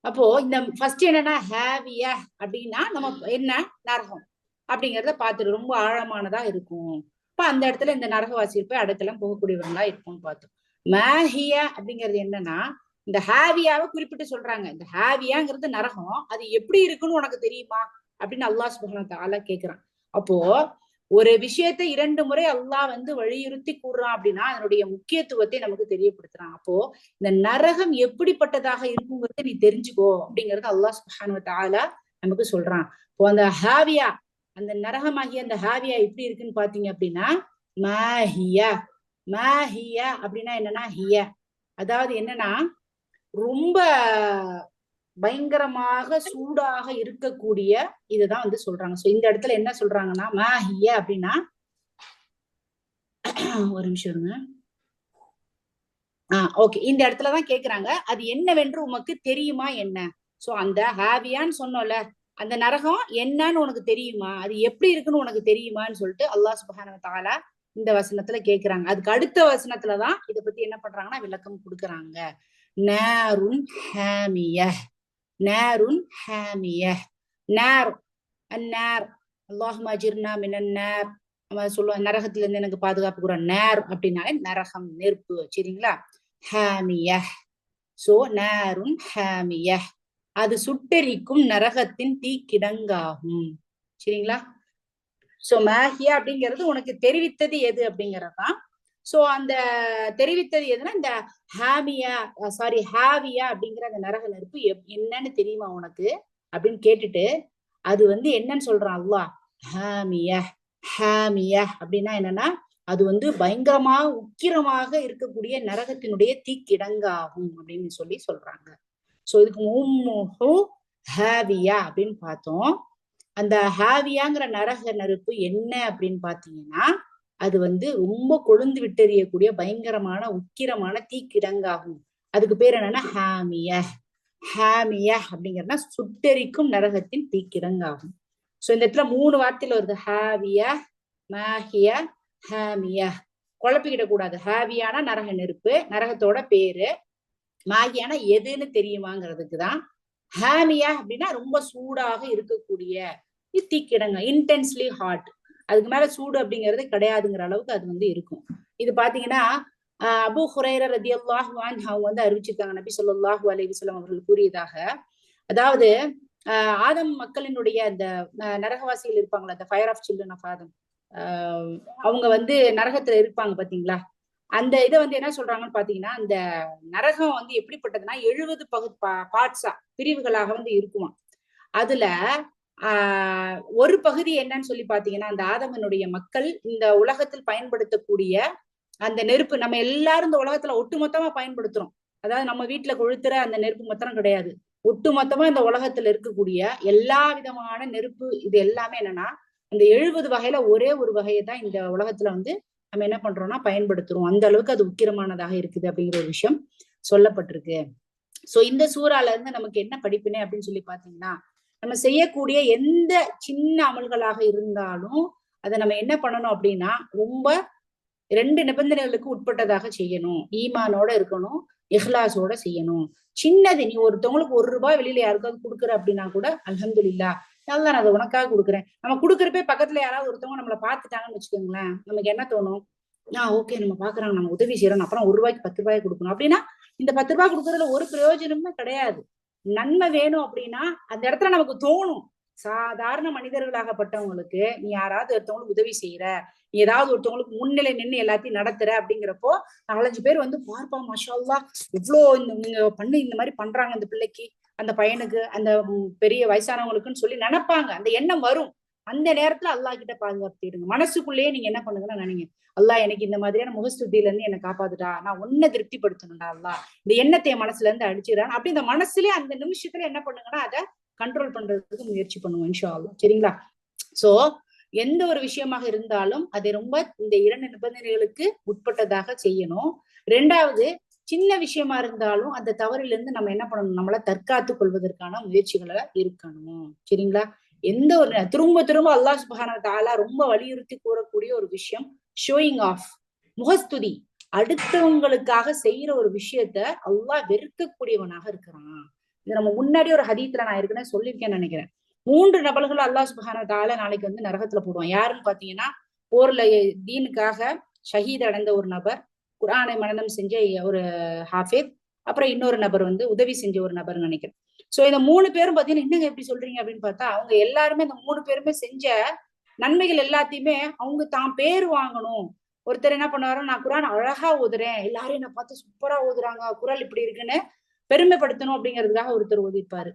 அப்போ இந்த ஃபர்ஸ்ட் என்னன்னா ஹாவியா அப்படின்னா நம்ம என்ன நரகம் அப்படிங்கறத பார்த்துட்டு ரொம்ப ஆழமானதா இருக்கும். இப்ப அந்த இடத்துல இந்த நரகவாசிகள் போய் அடைக்கலம் போகக்கூடியவங்களா இருக்கும்னு பார்த்தோம். மேஹியா அப்படிங்கிறது என்னன்னா இந்த ஹாவியாவை குறிப்பிட்டு சொல்றாங்க. இந்த ஹாவியாங்கிறது நரகம், அது எப்படி இருக்குன்னு உனக்கு தெரியுமா அப்படின்னு அல்லாஹ் சுப்ஹானஹு வ தஆலா கேக்குறான். அப்போ ஒரு விஷயத்தை 2 முறை அல்லாஹ் வந்து வலியுறுத்தி கூறுறான் அப்படின்னா அதனுடைய முக்கியத்துவத்தை நமக்கு தெரியப்படுத்துறான். அப்போ இந்த நரகம் எப்படிப்பட்டதாக இருக்குங்கிறத நீ தெரிஞ்சுக்கோ அப்படிங்கறது அல்லாஹ் சுப்ஹானஹு வ தஆலா நமக்கு சொல்றான். இப்போ அந்த ஹாவியா, அந்த நரகமாகிய அந்த ஹாவியா எப்படி இருக்குன்னு பாத்தீங்க அப்படின்னா, மாஹியா மாஹியா அப்படின்னா என்னன்னா ஹிய, அதாவது என்னன்னா ரொம்ப பயங்கரமாக சூடாக இருக்கக்கூடிய இதுதான் வந்து சொல்றாங்க. சோ இந்த இடத்துல என்ன சொல்றாங்கன்னா மாஹிய அப்படின்னா, ஒரு நிமிஷம் இருங்க. ஓகே, இந்த இடத்துலதான் கேக்குறாங்க அது என்னவென்று உமக்கு தெரியுமா என்ன. சோ அந்த ஹாவியான்னு சொன்னோம்ல, அந்த நரகம் என்னன்னு உனக்கு தெரியுமா, அது எப்படி இருக்குன்னு உனக்கு தெரியுமான்னு சொல்லிட்டு அல்லாஹ் சுப்ஹானஹு வ தஆலா இந்த வசனத்துல கேக்குறாங்க. அதுக்கு அடுத்த வசனத்துலதான் இதை பத்தி என்ன பண்றாங்கன்னா விளக்கம் கொடுக்குறாங்க. நாருன் ஹாமிய, நாருன் ஹாமிய, நார் அந்நார் அல்லாஹும்ம அஜிர்னா மினன் நார், நம்ம சொல்லுவோம் நரகத்துல இருந்து எனக்கு பாதுகாப்பு கூற. நேர் அப்படின்னாலே நரகம், நெருப்பு. சரிங்களா. ஹாமிய, சோ நாருன் ஹாமிய, அது சுட்டெரிக்கும் நரகத்தின் தீக்கிடங்காகும். சரிங்களா. சோ மாஹியா அப்படிங்கிறது உனக்கு தெரிவித்தது எது அப்படிங்கறதுதான். சோ அந்த தெரிவித்தது எதுன்னா இந்த ஹாமியா, சாரி ஹாவியா அப்படிங்கிற அந்த நரக நெருப்பு என்னன்னு தெரியுமா உனக்கு அப்படின்னு கேட்டுட்டு அது வந்து என்னன்னு சொல்றான் அல்லாஹ், ஹாமிய. ஹாமிய அப்படின்னா என்னன்னா அது வந்து பயங்கரமா உக்கிரமாக இருக்கக்கூடிய நரகத்தினுடைய தீக்கிடங்காகும் அப்படின்னு சொல்லி சொல்றாங்க. சோ இதுக்கு உம்முஹு ஹாவியா அப்படின்னு பார்த்தோம். அந்த ஹாவியாங்கிற நரக நெருப்பு என்ன அப்படின்னு பாத்தீங்கன்னா அது வந்து ரொம்ப கொழுந்து விட்டெறியக்கூடிய பயங்கரமான உக்கிரமான தீக்கிடங்காகும். அதுக்கு பேர் என்னன்னா ஹாமிய. ஹாமிய அப்படிங்கிறதுனா சுட்டெரிக்கும் நரகத்தின் தீக்கிடங்காகும். சோ இந்த இடத்துல 3 வார்த்தையில வருது, ஹாவிய, மாஹிய, ஹாமிய. குழப்பிக்கிட கூடாது. ஹாவியானா நரக நெருப்பு, நரகத்தோட பேரு. மாஹியானா எதுன்னு தெரியுமாங்கிறதுக்குதான். ஹாமியா அப்படின்னா ரொம்ப சூடாக இருக்கக்கூடிய தீக்கிடங்க, இன்டென்ஸ்லி ஹாட். அதுக்கு மேல சூடு அப்படிங்கிறது கிடையாதுங்கிற அளவுக்கு அது வந்து இருக்கும். இது பாத்தீங்கன்னா அபூ ஹுரைரா ரலியல்லாஹு அன்ஹு அவங்க வந்து அறிவிச்சிருக்காங்க, நபி ஸல்லல்லாஹு அலைஹி வஸல்லம் அவர்கள் கூறியதாக. அதாவது ஆதம் மக்களினுடைய அந்த நரகவாசிகள் இருப்பாங்களா, அந்த fire of children of Adam, அவங்க வந்து நரகத்துல இருப்பாங்க பாத்தீங்களா. அந்த இதை வந்து என்ன சொல்றாங்கன்னு பாத்தீங்கன்னா, அந்த நரகம் வந்து எப்படிப்பட்டதுன்னா 70 பார்ட்ஸா, பிரிவுகளாக வந்து இருக்குமா. அதுல ஒரு பகுதி என்னன்னு சொல்லி பாத்தீங்கன்னா, அந்த ஆதமனுடைய மக்கள் இந்த உலகத்தில் பயன்படுத்தக்கூடிய அந்த நெருப்பு, நம்ம எல்லாரும் இந்த உலகத்துல ஒட்டுமொத்தமா பயன்படுத்துறோம். அதாவது நம்ம வீட்டுல கொளுத்துற அந்த நெருப்பு மாத்திரம் கிடையாது, ஒட்டுமொத்தமா இந்த உலகத்துல இருக்கக்கூடிய எல்லா விதமான நெருப்பு இது எல்லாமே என்னன்னா அந்த 70 வகையில ஒரே ஒரு வகையை தான் இந்த உலகத்துல வந்து நம்ம என்ன பண்றோம்னா பயன்படுத்துறோம். அந்த அளவுக்கு அது உக்கிரமானதாக இருக்குது அப்படிங்கிற ஒரு விஷயம் சொல்லப்பட்டிருக்கு. சோ இந்த சூறால இருந்து நமக்கு என்ன படிப்பினை அப்படின்னு சொல்லி பாத்தீங்கன்னா, நம்ம செய்யக்கூடிய எந்த சின்ன அமல்களாக இருந்தாலும் அதை நம்ம என்ன பண்ணணும் அப்படின்னா ரொம்ப 2 நிபந்தனைகளுக்கு உட்பட்டதாக செய்யணும். ஈமானோட இருக்கணும், இஹ்லாஸோட செய்யணும். சின்னது, நீ ஒருத்தவங்களுக்கு ₹1 வெளியில யாருக்காவது கொடுக்குற அப்படின்னா கூட அல்ஹம்துலில்லாஹ், நல்லா நான் அதை உனக்காக கொடுக்குறேன். நம்ம கொடுக்குறப்ப பக்கத்துல யாராவது ஒருத்தவங்க நம்மளை பார்த்துட்டாங்கன்னு வச்சுக்கோங்களேன், நமக்கு என்ன தோணும், ஓகே நம்ம பாக்குறாங்க, நம்ம உதவி செய்யறோம், அப்புறம் ₹1 ₹10 கொடுக்கணும் அப்படின்னா இந்த ₹10 கொடுக்கறதுல ஒரு பிரயோஜனமே கிடையாது. நன்மை வேணும் அப்படின்னா அந்த இடத்துல நமக்கு தோணும். சாதாரண மனிதர்களாகப்பட்டவங்களுக்கு நீ யாராவது ஒருத்தவங்களுக்கு உதவி செய்யற, நீ ஏதாவது ஒருத்தவங்களுக்கு முன்னிலை நின்று எல்லாத்தையும் நடத்துற அப்படிங்கிறப்போ 4-5 பேர் வந்து பார்ப்பா மாஷா அல்லாஹ் இவ்வளோ நீங்க பண்ணு, இந்த மாதிரி பண்றாங்க இந்த பிள்ளைக்கு, அந்த பையனுக்கு, அந்த பெரிய வயசானவங்களுக்குன்னு சொல்லி நினைப்பாங்க. அந்த எண்ணம் வரும். அந்த நேரத்துல அல்லாஹ் கிட்ட பாதுகாப்பு தேடுங்க. மனசுக்குள்ளேயே நீங்க என்ன பண்ணுங்கன்னா நினைங்க, அல்லாஹ் எனக்கு இந்த மாதிரியான முகஸ்துதியில இருந்து என்னை காப்பாத்துட்டா, நான் உன்னை திருப்திப்படுத்தணும்டா அல்லாஹ், இந்த எண்ணத்தை மனசுல இருந்து அடிச்சுறான் அப்படி இந்த மனசுலயே அந்த நிமிஷத்துல என்ன பண்ணுங்கன்னா அதை கண்ட்ரோல் பண்றதுக்கு முயற்சி பண்ணுவோம் இன்ஷா அல்லாஹ். சரிங்களா. சோ எந்த ஒரு விஷயமாக இருந்தாலும் அதை ரொம்ப இந்த 2 நிபந்தனைகளுக்கு உட்பட்டதாக செய்யணும். 2வது, சின்ன விஷயமா இருந்தாலும் அந்த தவறிலிருந்து நம்ம என்ன பண்ணணும், நம்மள தற்காத்து கொள்வதற்கான முயற்சிகளை இருக்கணும். சரிங்களா. எந்த ஒரு திரும்ப திரும்ப அல்லாஹ் சுப்ஹானஹு வ தஆலா ரொம்ப வலியுறுத்தி கூறக்கூடிய ஒரு விஷயம் ஷோயிங் ஆஃப், முகஸ்துதி. அடுத்தவங்களுக்காக செய்யற ஒரு விஷயத்த அல்லாஹ் வெறுக்கக்கூடியவனாக இருக்கிறான். இது நம்ம முன்னாடி ஒரு ஹதீஸ்ல நான் ஏற்கனவே சொல்லியிருக்கேன்னு நினைக்கிறேன். 3 நபர்கள் அல்லாஹ் சுப்ஹானஹு வ தஆலா நாளைக்கு வந்து நரகத்துல போடுவான். யாருன்னு பாத்தீங்கன்னா, போர்ல தீனுக்காக ஷஹீத் அடைந்த ஒரு நபர், குர்ஆனை மனனம் செஞ்ச ஒரு ஹாஃபித், அப்புறம் இன்னொரு நபர் வந்து உதவி செஞ்ச ஒரு நபர் நினைக்கிறேன். சோ இந்த 3 பேரும் பாத்தீங்கன்னா என்னங்க எப்படி சொல்றீங்க அப்படின்னு பார்த்தா, அவங்க எல்லாருமே இந்த 3 பேருமே செஞ்ச நன்மைகள் எல்லாத்தையுமே அவங்க தான் பேர் வாங்கணும். ஒருத்தர் என்ன பண்ணுவாரு, நான் குரான் அழகா ஓதுறேன், எல்லாரும் என்ன பார்த்து சூப்பரா ஓதுறாங்க, குரான் இப்படி இருக்குன்னு பெருமைப்படுத்தணும் அப்படிங்கிறதுக்காக ஒருத்தர் ஓதிப்பாரு.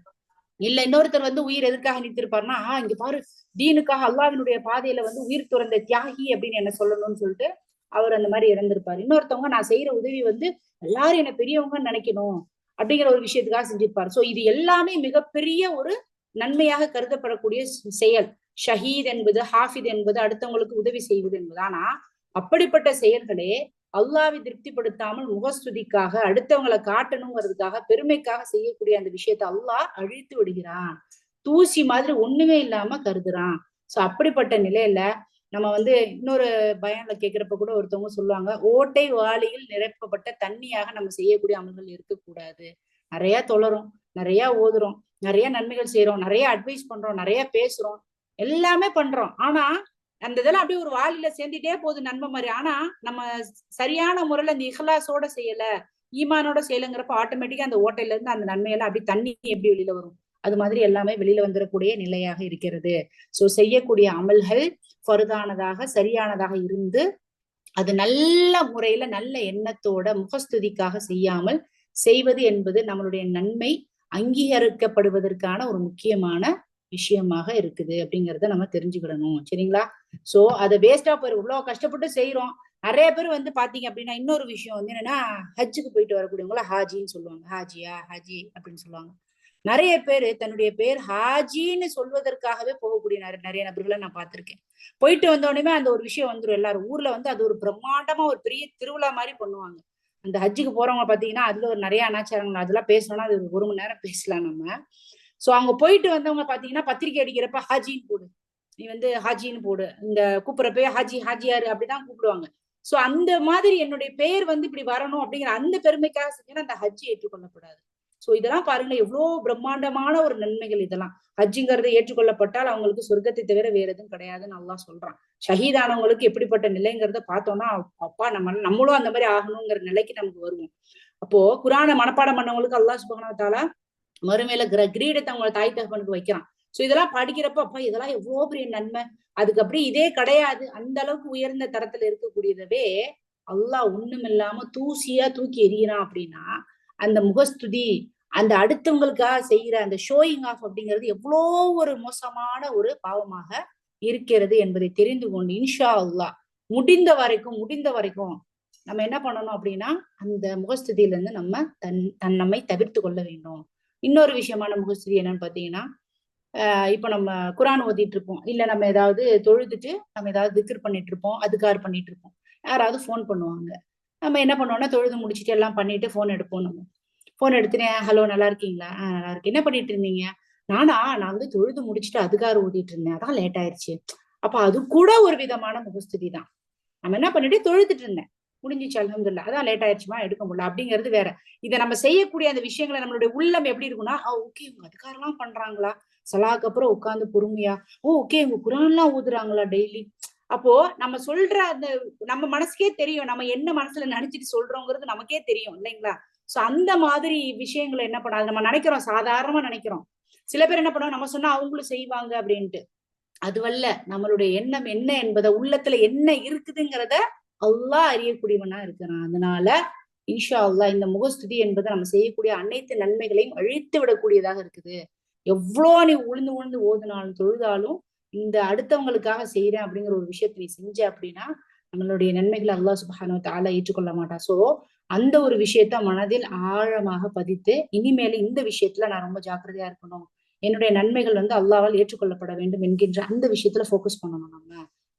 இல்ல இன்னொருத்தர் வந்து உயிர் எதற்காக நிறுத்திருப்பாருன்னா, இங்க பாரு தீனுக்காக அல்லாஹ்வினுடைய பாதையில வந்து உயிர் துறந்த தியாகி அப்படின்னு என்ன சொல்லணும்னு சொல்லிட்டு அவர் அந்த மாதிரி இறந்திருப்பாரு. இன்னொருத்தவங்க நான் செய்யற உதவி வந்து எல்லாரும் என்ன பெரியவங்கன்னு நினைக்கணும் அப்படிங்கிற ஒரு விஷயத்துக்காக செஞ்சிருப்பாரு. சோ இது எல்லாமே மிகப்பெரிய ஒரு நன்மையாக கருதப்படக்கூடிய செயல். ஷஹீத் என்பது, ஹாஃபித் என்பது, அடுத்தவங்களுக்கு உதவி செய்வது என்பது. ஆனா அப்படிப்பட்ட செயல்களே அல்லாவை திருப்திப்படுத்தாமல் முகஸ்துதிக்காக, அடுத்தவங்களை காட்டணுங்கிறதுக்காக, பெருமைக்காக செய்யக்கூடிய அந்த விஷயத்த அல்லாஹ் அழித்து விடுகிறான். தூசி மாதிரி ஒண்ணுமே இல்லாம கருதுறான். சோ அப்படிப்பட்ட நிலையில நம்ம வந்து இன்னொரு பயான்ல கேட்கிறப்ப கூட ஒருத்தவங்க சொல்லுவாங்க, ஓட்டை வாளியில் நிரப்பப்பட்ட தண்ணியாக நம்ம செய்யக்கூடிய அமல்கள் இருக்கக்கூடாது. நிறைய தொழறோம், நிறைய ஓதுறோம், நிறைய நன்மைகள் செய்யறோம், நிறைய அட்வைஸ் பண்றோம், நிறைய பேசுறோம், எல்லாமே பண்றோம். ஆனா அந்த இதெல்லாம் அப்படியே ஒரு வாளியில சேர்ந்துட்டே போகுது நன்மை மாதிரி. ஆனா நம்ம சரியான முறையில இந்த இஹ்லாஸோட செய்யல, ஈமானோட செய்யலங்கிறப்ப ஆட்டோமேட்டிக்கா அந்த ஓட்டையில இருந்து அந்த நன்மையெல்லாம் அப்படி தண்ணி எப்படி வெளியில வரும், அது மாதிரி எல்லாமே வெளியில வந்துடக்கூடிய நிலையாக இருக்கிறது. சோ செய்யக்கூடிய அமல்கள் ஃபர்தானதாக சரியானதாக இருந்து அது நல்ல முறையில நல்ல எண்ணத்தோட முகஸ்துதிக்காக செய்யாமல் செய்வது என்பது நம்மளுடைய நன்மை அங்கீகரிக்கப்படுவதற்கான ஒரு முக்கியமான விஷயமாக இருக்குது அப்படிங்கறத நம்ம தெரிஞ்சுக்கிடணும். சரிங்களா? சோ அதை வேஸ்டா போயிரு, இவ்வளவு கஷ்டப்பட்டு செய்யறோம். நிறைய பேர் வந்து பாத்தீங்க அப்படின்னா இன்னொரு விஷயம் வந்து என்னன்னா, ஹஜ்ஜுக்கு போயிட்டு வரக்கூடியவங்கள ஹாஜின்னு சொல்லுவாங்க. ஹாஜியா, ஹாஜி அப்படின்னு சொல்லுவாங்க. நிறைய பேரு தன்னுடைய பேர் ஹாஜின்னு சொல்வதற்காகவே போகக்கூடிய நிறைய நபர்களை நான் பார்த்திருக்கேன். போயிட்டு வந்த உடனே அந்த ஒரு விஷயம் வந்துடும். எல்லாரும் ஊர்ல வந்து அது ஒரு பிரம்மாண்டமா ஒரு பெரிய திருவிழா மாதிரி பண்ணுவாங்க. அந்த ஹஜ்ஜுக்கு போறவங்க பாத்தீங்கன்னா அதுல ஒரு நிறைய அனாச்சாரங்கள், அதெல்லாம் பேசணும்னா அது ஒரு மணி நேரம் பேசலாம் நம்ம. சோ அங்க போயிட்டு வந்தவங்க பாத்தீங்கன்னா பத்திரிக்கை அடிக்கிறப்ப ஹாஜின்னு போடு, நீ வந்து ஹாஜின்னு போடு, இந்த கூப்பிடுறப்ப ஹாஜி ஹாஜியாரு அப்படிதான் கூப்பிடுவாங்க. சோ அந்த மாதிரி என்னுடைய பெயர் வந்து இப்படி வரணும் அப்படிங்கிற அந்த பெருமைக்காக செஞ்சா அந்த ஹஜ்ஜி ஏற்றுக்கொள்ளப்படாது. சோ இதெல்லாம் பாருங்க எவ்வளவு பிரம்மாண்டமான ஒரு நன்மைகள் இதெல்லாம். ஹஜ்ஜுங்கிறது ஏற்றுக்கொள்ளப்பட்டால் அவங்களுக்கு சொர்க்கத்தை தவிர வேற எதுவும் கிடையாதுன்னு அல்லாஹ் சொல்றான். ஷஹீதானவங்களுக்கு எப்படிப்பட்ட நிலைங்கிறத பார்த்தோம்னா, அப்பா நம்மளும் அந்த மாதிரி ஆகணுங்கிற நிலைக்கு நமக்கு வருவோம். அப்போ குரானை மனப்பாடம் பண்ணவங்களுக்கு அல்லாஹ் சுப்ஹானஹு வ தஆலா மறுமையில கிரீடத்தை அவங்கள தாய் தகப்பனுக்கு வைக்கிறான். சோ இதெல்லாம் படிக்கிறப்ப அப்பா இதெல்லாம் எவ்வளவு பெரிய நன்மை. அதுக்கு அப்படி இதே கிடையாது. அந்த அளவுக்கு உயர்ந்த தரத்துல இருக்கக்கூடியதவே அல்லாஹ் ஒண்ணுமில்லாம தூசியா தூக்கி எறிகிறான் அப்படின்னா, அந்த முகஸ்துதி, அந்த அடுத்தவங்களுக்காக செய்யற அந்த ஷோயிங் ஆஃப் அப்படிங்கிறது எவ்வளோ ஒரு மோசமான ஒரு பாவமாக இருக்கிறது என்பதை தெரிந்து கொண்டு இன்ஷா அல்லாஹ் முடிந்த வரைக்கும் நம்ம என்ன பண்ணணும் அப்படின்னா, அந்த முகஸ்துதியில இருந்து நம்ம நம்மை தவிர்த்து கொள்ள வேண்டும். இன்னொரு விஷயமான முகஸ்துதி என்னன்னு பாத்தீங்கன்னா, இப்ப நம்ம குரான் ஓதிட்டு இருப்போம், இல்ல நம்ம ஏதாவது தொழுதுட்டு நம்ம ஏதாவது திக்ர் பண்ணிட்டு இருப்போம், அதுக்கார் பண்ணிட்டு இருப்போம். யாராவது போன் பண்ணுவாங்க. நம்ம என்ன பண்ணுவோம்னா தொழுது முடிச்சுட்டு எல்லாம் பண்ணிட்டு போன் எடுப்போம். நம்ம போன் எடுத்துனே, ஹலோ நல்லா இருக்கீங்களா? நல்லா இருக்கு. என்ன பண்ணிட்டு இருந்தீங்க? நான் வந்து தொழுது முடிச்சுட்டு அதுக்கார் ஓதிட்டு இருந்தேன், அதான் லேட் ஆயிடுச்சு. அப்ப அது கூட ஒரு விதமான முகஸ்துதி தான். நம்ம என்ன பண்ணிட்டு தொழுதுட்டு இருந்தேன், முடிஞ்சிச்சு அல்ஹம்துலில்லாஹ், அதான் லேட் ஆயிடுச்சுமா எடுக்க முடியல அப்படிங்கிறது வேற. இதை நம்ம செய்யக்கூடிய அந்த விஷயங்களை நம்மளுடைய உள்ளம் எப்படி இருக்கும்னா, ஓகே இவங்க அதுக்காரெல்லாம் பண்றாங்களா, சலாக்கு அப்புறம் உட்கார்ந்து பொறுமையா, ஓகே இவங்க குரான் எல்லாம் ஊதுறாங்களா டெய்லி. அப்போ நம்ம சொல்ற அந்த நம்ம மனசுக்கே தெரியும் நம்ம என்ன மனசுல நினைச்சிட்டு சொல்றோங்கிறது நமக்கே தெரியும் இல்லைங்களா? சோ அந்த மாதிரி விஷயங்களை என்ன பண்ணாது நம்ம நினைக்கிறோம், சாதாரணமா நினைக்கிறோம். சில பேர் என்ன பண்ணுவாங்க, நம்ம சொன்னா அவங்களும் செய்வாங்க அப்படின்ட்டு. அதுவல்ல, நம்மளுடைய எண்ணம் என்ன என்பதை, உள்ளத்துல என்ன இருக்குதுங்கிறத அல்லாஹ் அறியக்கூடியவனா இருக்கிறான். அதனால இன்ஷா அல்லாஹ் இந்த முகஸ்துதி என்பது நம்ம செய்யக்கூடிய அனைத்து நன்மைகளையும் அழித்து விடக்கூடியதாக இருக்குது. எவ்வளோ நீ உழுந்து உழுந்து ஓதுனாலும் தொழுதாலும் இந்த அடுத்தவங்களுக்காக செய்யறேன் அப்படிங்கிற ஒரு விஷயத்த நீ செஞ்ச அப்படின்னா நம்மளுடைய நன்மைகளை அல்லாஹ் சுப்ஹானஹு வ தஆலா ஏற்றுக்கொள்ள மாட்டான். சோ அந்த ஒரு விஷயத்த மனதில் ஆழமாக பதித்து இனிமேல இந்த விஷயத்துல நான் ரொம்ப ஜாக்கிரதையா இருக்கணும், என்னுடைய நன்மைகள் வந்து அல்லாவால் ஏற்றுக்கொள்ளப்பட வேண்டும் என்கின்ற அந்த விஷயத்துல போக்கஸ் பண்ணணும் நம்ம.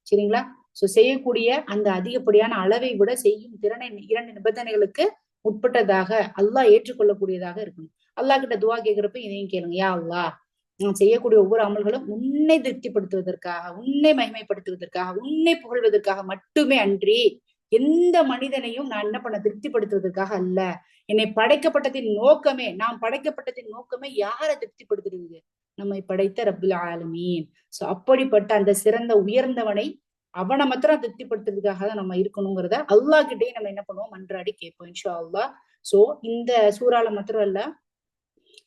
சரிங்களா? சோ செய்யக்கூடிய அந்த அதிகப்படியான அளவை விட செய்யும் திறனை 2 நிபந்தனைகளுக்கு உட்பட்டதாக அல்லாஹ் ஏற்றுக்கொள்ளக்கூடியதாக இருக்கணும். அல்லாஹ் கிட்ட துவா கேட்கிறப்ப இதையும் கேளுங்க, யா அல்லாஹ் நான் செய்யக்கூடிய ஒவ்வொரு அமல்களும் உன்னை திருப்திப்படுத்துவதற்காக, உன்னை மகிமைப்படுத்துவதற்காக, உன்னை புகழ்வதற்காக மட்டுமே அன்றி எந்த மனிதனையும் நான் என்ன பண்ண திருப்திப்படுத்துவதற்காக அல்ல. என்னை படைக்கப்பட்டதின் நோக்கமே, நாம் படைக்கப்பட்டதின் நோக்கமே யாரை திருப்திப்படுத்துறது, நம்மை படைத்த ரப்புல் ஆலமீன். சோ அப்படிப்பட்ட அந்த சிறந்த உயர்ந்தவனை அவனை மாத்திரம் திருப்திப்படுத்துறதுக்காக தான் நம்ம இருக்கணுங்கிறத அல்லாஹ் கிட்டே நம்ம என்ன பண்ணுவோம், மன்றாடி கேட்போம் இன்ஷா அல்லாஹ். சோ இந்த சூறால மாத்திரம் இல்ல,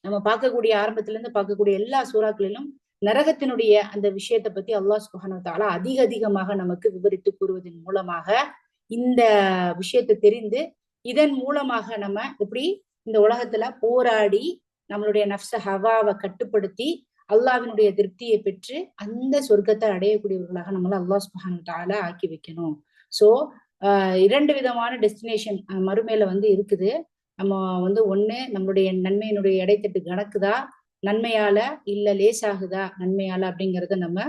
நம்ம பார்க்கக்கூடிய ஆரம்பத்துல இருந்து பார்க்கக்கூடிய எல்லா சூறாக்களிலும் நரகத்தினுடைய அந்த விஷயத்தை பத்தி அல்லாஹ் சுப்ஹானஹு வ தஆலா அதிகமாக நமக்கு விவரித்து கூறுவதன் மூலமாக இந்த விஷயத்தை தெரிந்து இதன் மூலமாக நம்ம எப்படி இந்த உலகத்துல போராடி நம்மளுடைய நஃப்ஸ ஹவாவை கட்டுப்படுத்தி அல்லாஹ்வினுடைய திருப்தியை பெற்று அந்த சொர்க்கத்தை அடையக்கூடியவர்களாக நம்மள அல்லாஹ் சுப்ஹானஹு வ தஆலா ஆக்கி வைக்கணும். சோ இரண்டு விதமான டெஸ்டினேஷன் மறுமையில இருக்குது. நம்ம ஒண்ணு நம்மளுடைய நன்மையினுடைய எடைத்தட்டு கணக்குதா, நன்மையால இல்ல லேசாகுதா நன்மையால அப்படிங்கறத நம்ம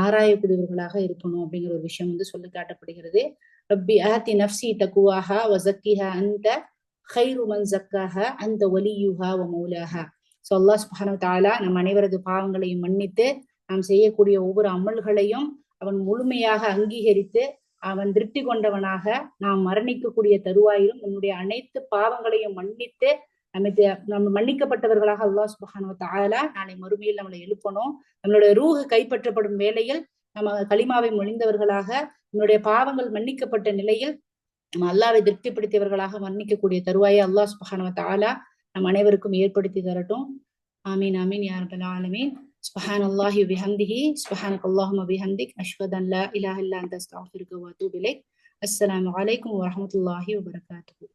ஆராயக்கூடியவர்களாக இருக்கணும் அப்படிங்கிற ஒரு விஷயம் சொல்லி காட்டப்படுகிறது. ரப்பி ஆதி நஃப்ஸி தக்குவாஹா வ ஸக்கிஹா அன்த கைரு மன் ஸக்காஹா அன்த வலியுஹா வ மௌலாஹா. ஸோ அல்லாஹ் சுப்ஹானஹு வ தஆலா நம் அனைவரது பாவங்களையும் மன்னித்து நாம் செய்யக்கூடிய ஒவ்வொரு அமல்களையும் அவன் முழுமையாக அங்கீகரித்து அவன் திருப்தி கொண்டவனாக நாம் மரணிக்கக்கூடிய தருவாயிலும் நம்முடைய அனைத்து பாவங்களையும் மன்னித்து நம்ம மன்னிக்கப்பட்டவர்களாக அல்லாஹ் சுப்ஹானஹு வ தஆலா நாளை மறுமையில் நம்மளை எழுப்பணும். நம்மளுடைய ரூஹ் கைப்பற்றப்படும் வேளையில் நம்ம களிமாவை மொழிந்தவர்களாக நம்மளுடைய பாவங்கள் மன்னிக்கப்பட்ட நிலையில் நம்ம அல்லாவை திருப்திப்படுத்தியவர்களாக மன்னிக்கக்கூடிய தருவாயை அல்லாஹ் சுப்ஹானஹு வ தஆலா நம் அனைவருக்கும் ஏற்படுத்தி தரட்டும். ஆமீன் ஆமீன் யா ரப்பல் ஆலமீன். சுப்ஹானல்லாஹி வ பிஹம்திஹி சுப்ஹானக அல்லாஹும்ம பிஹம்திக் அஷ்ஹது அன் லா இலாஹா இல்லா அன்த அஸ்தக்ஃபிருக வ அத்தூபு இலைக். அஸ்ஸலாமு அலைக்கும் வ ரஹ்மத்துல்லாஹி வ பரகாத்துஹு.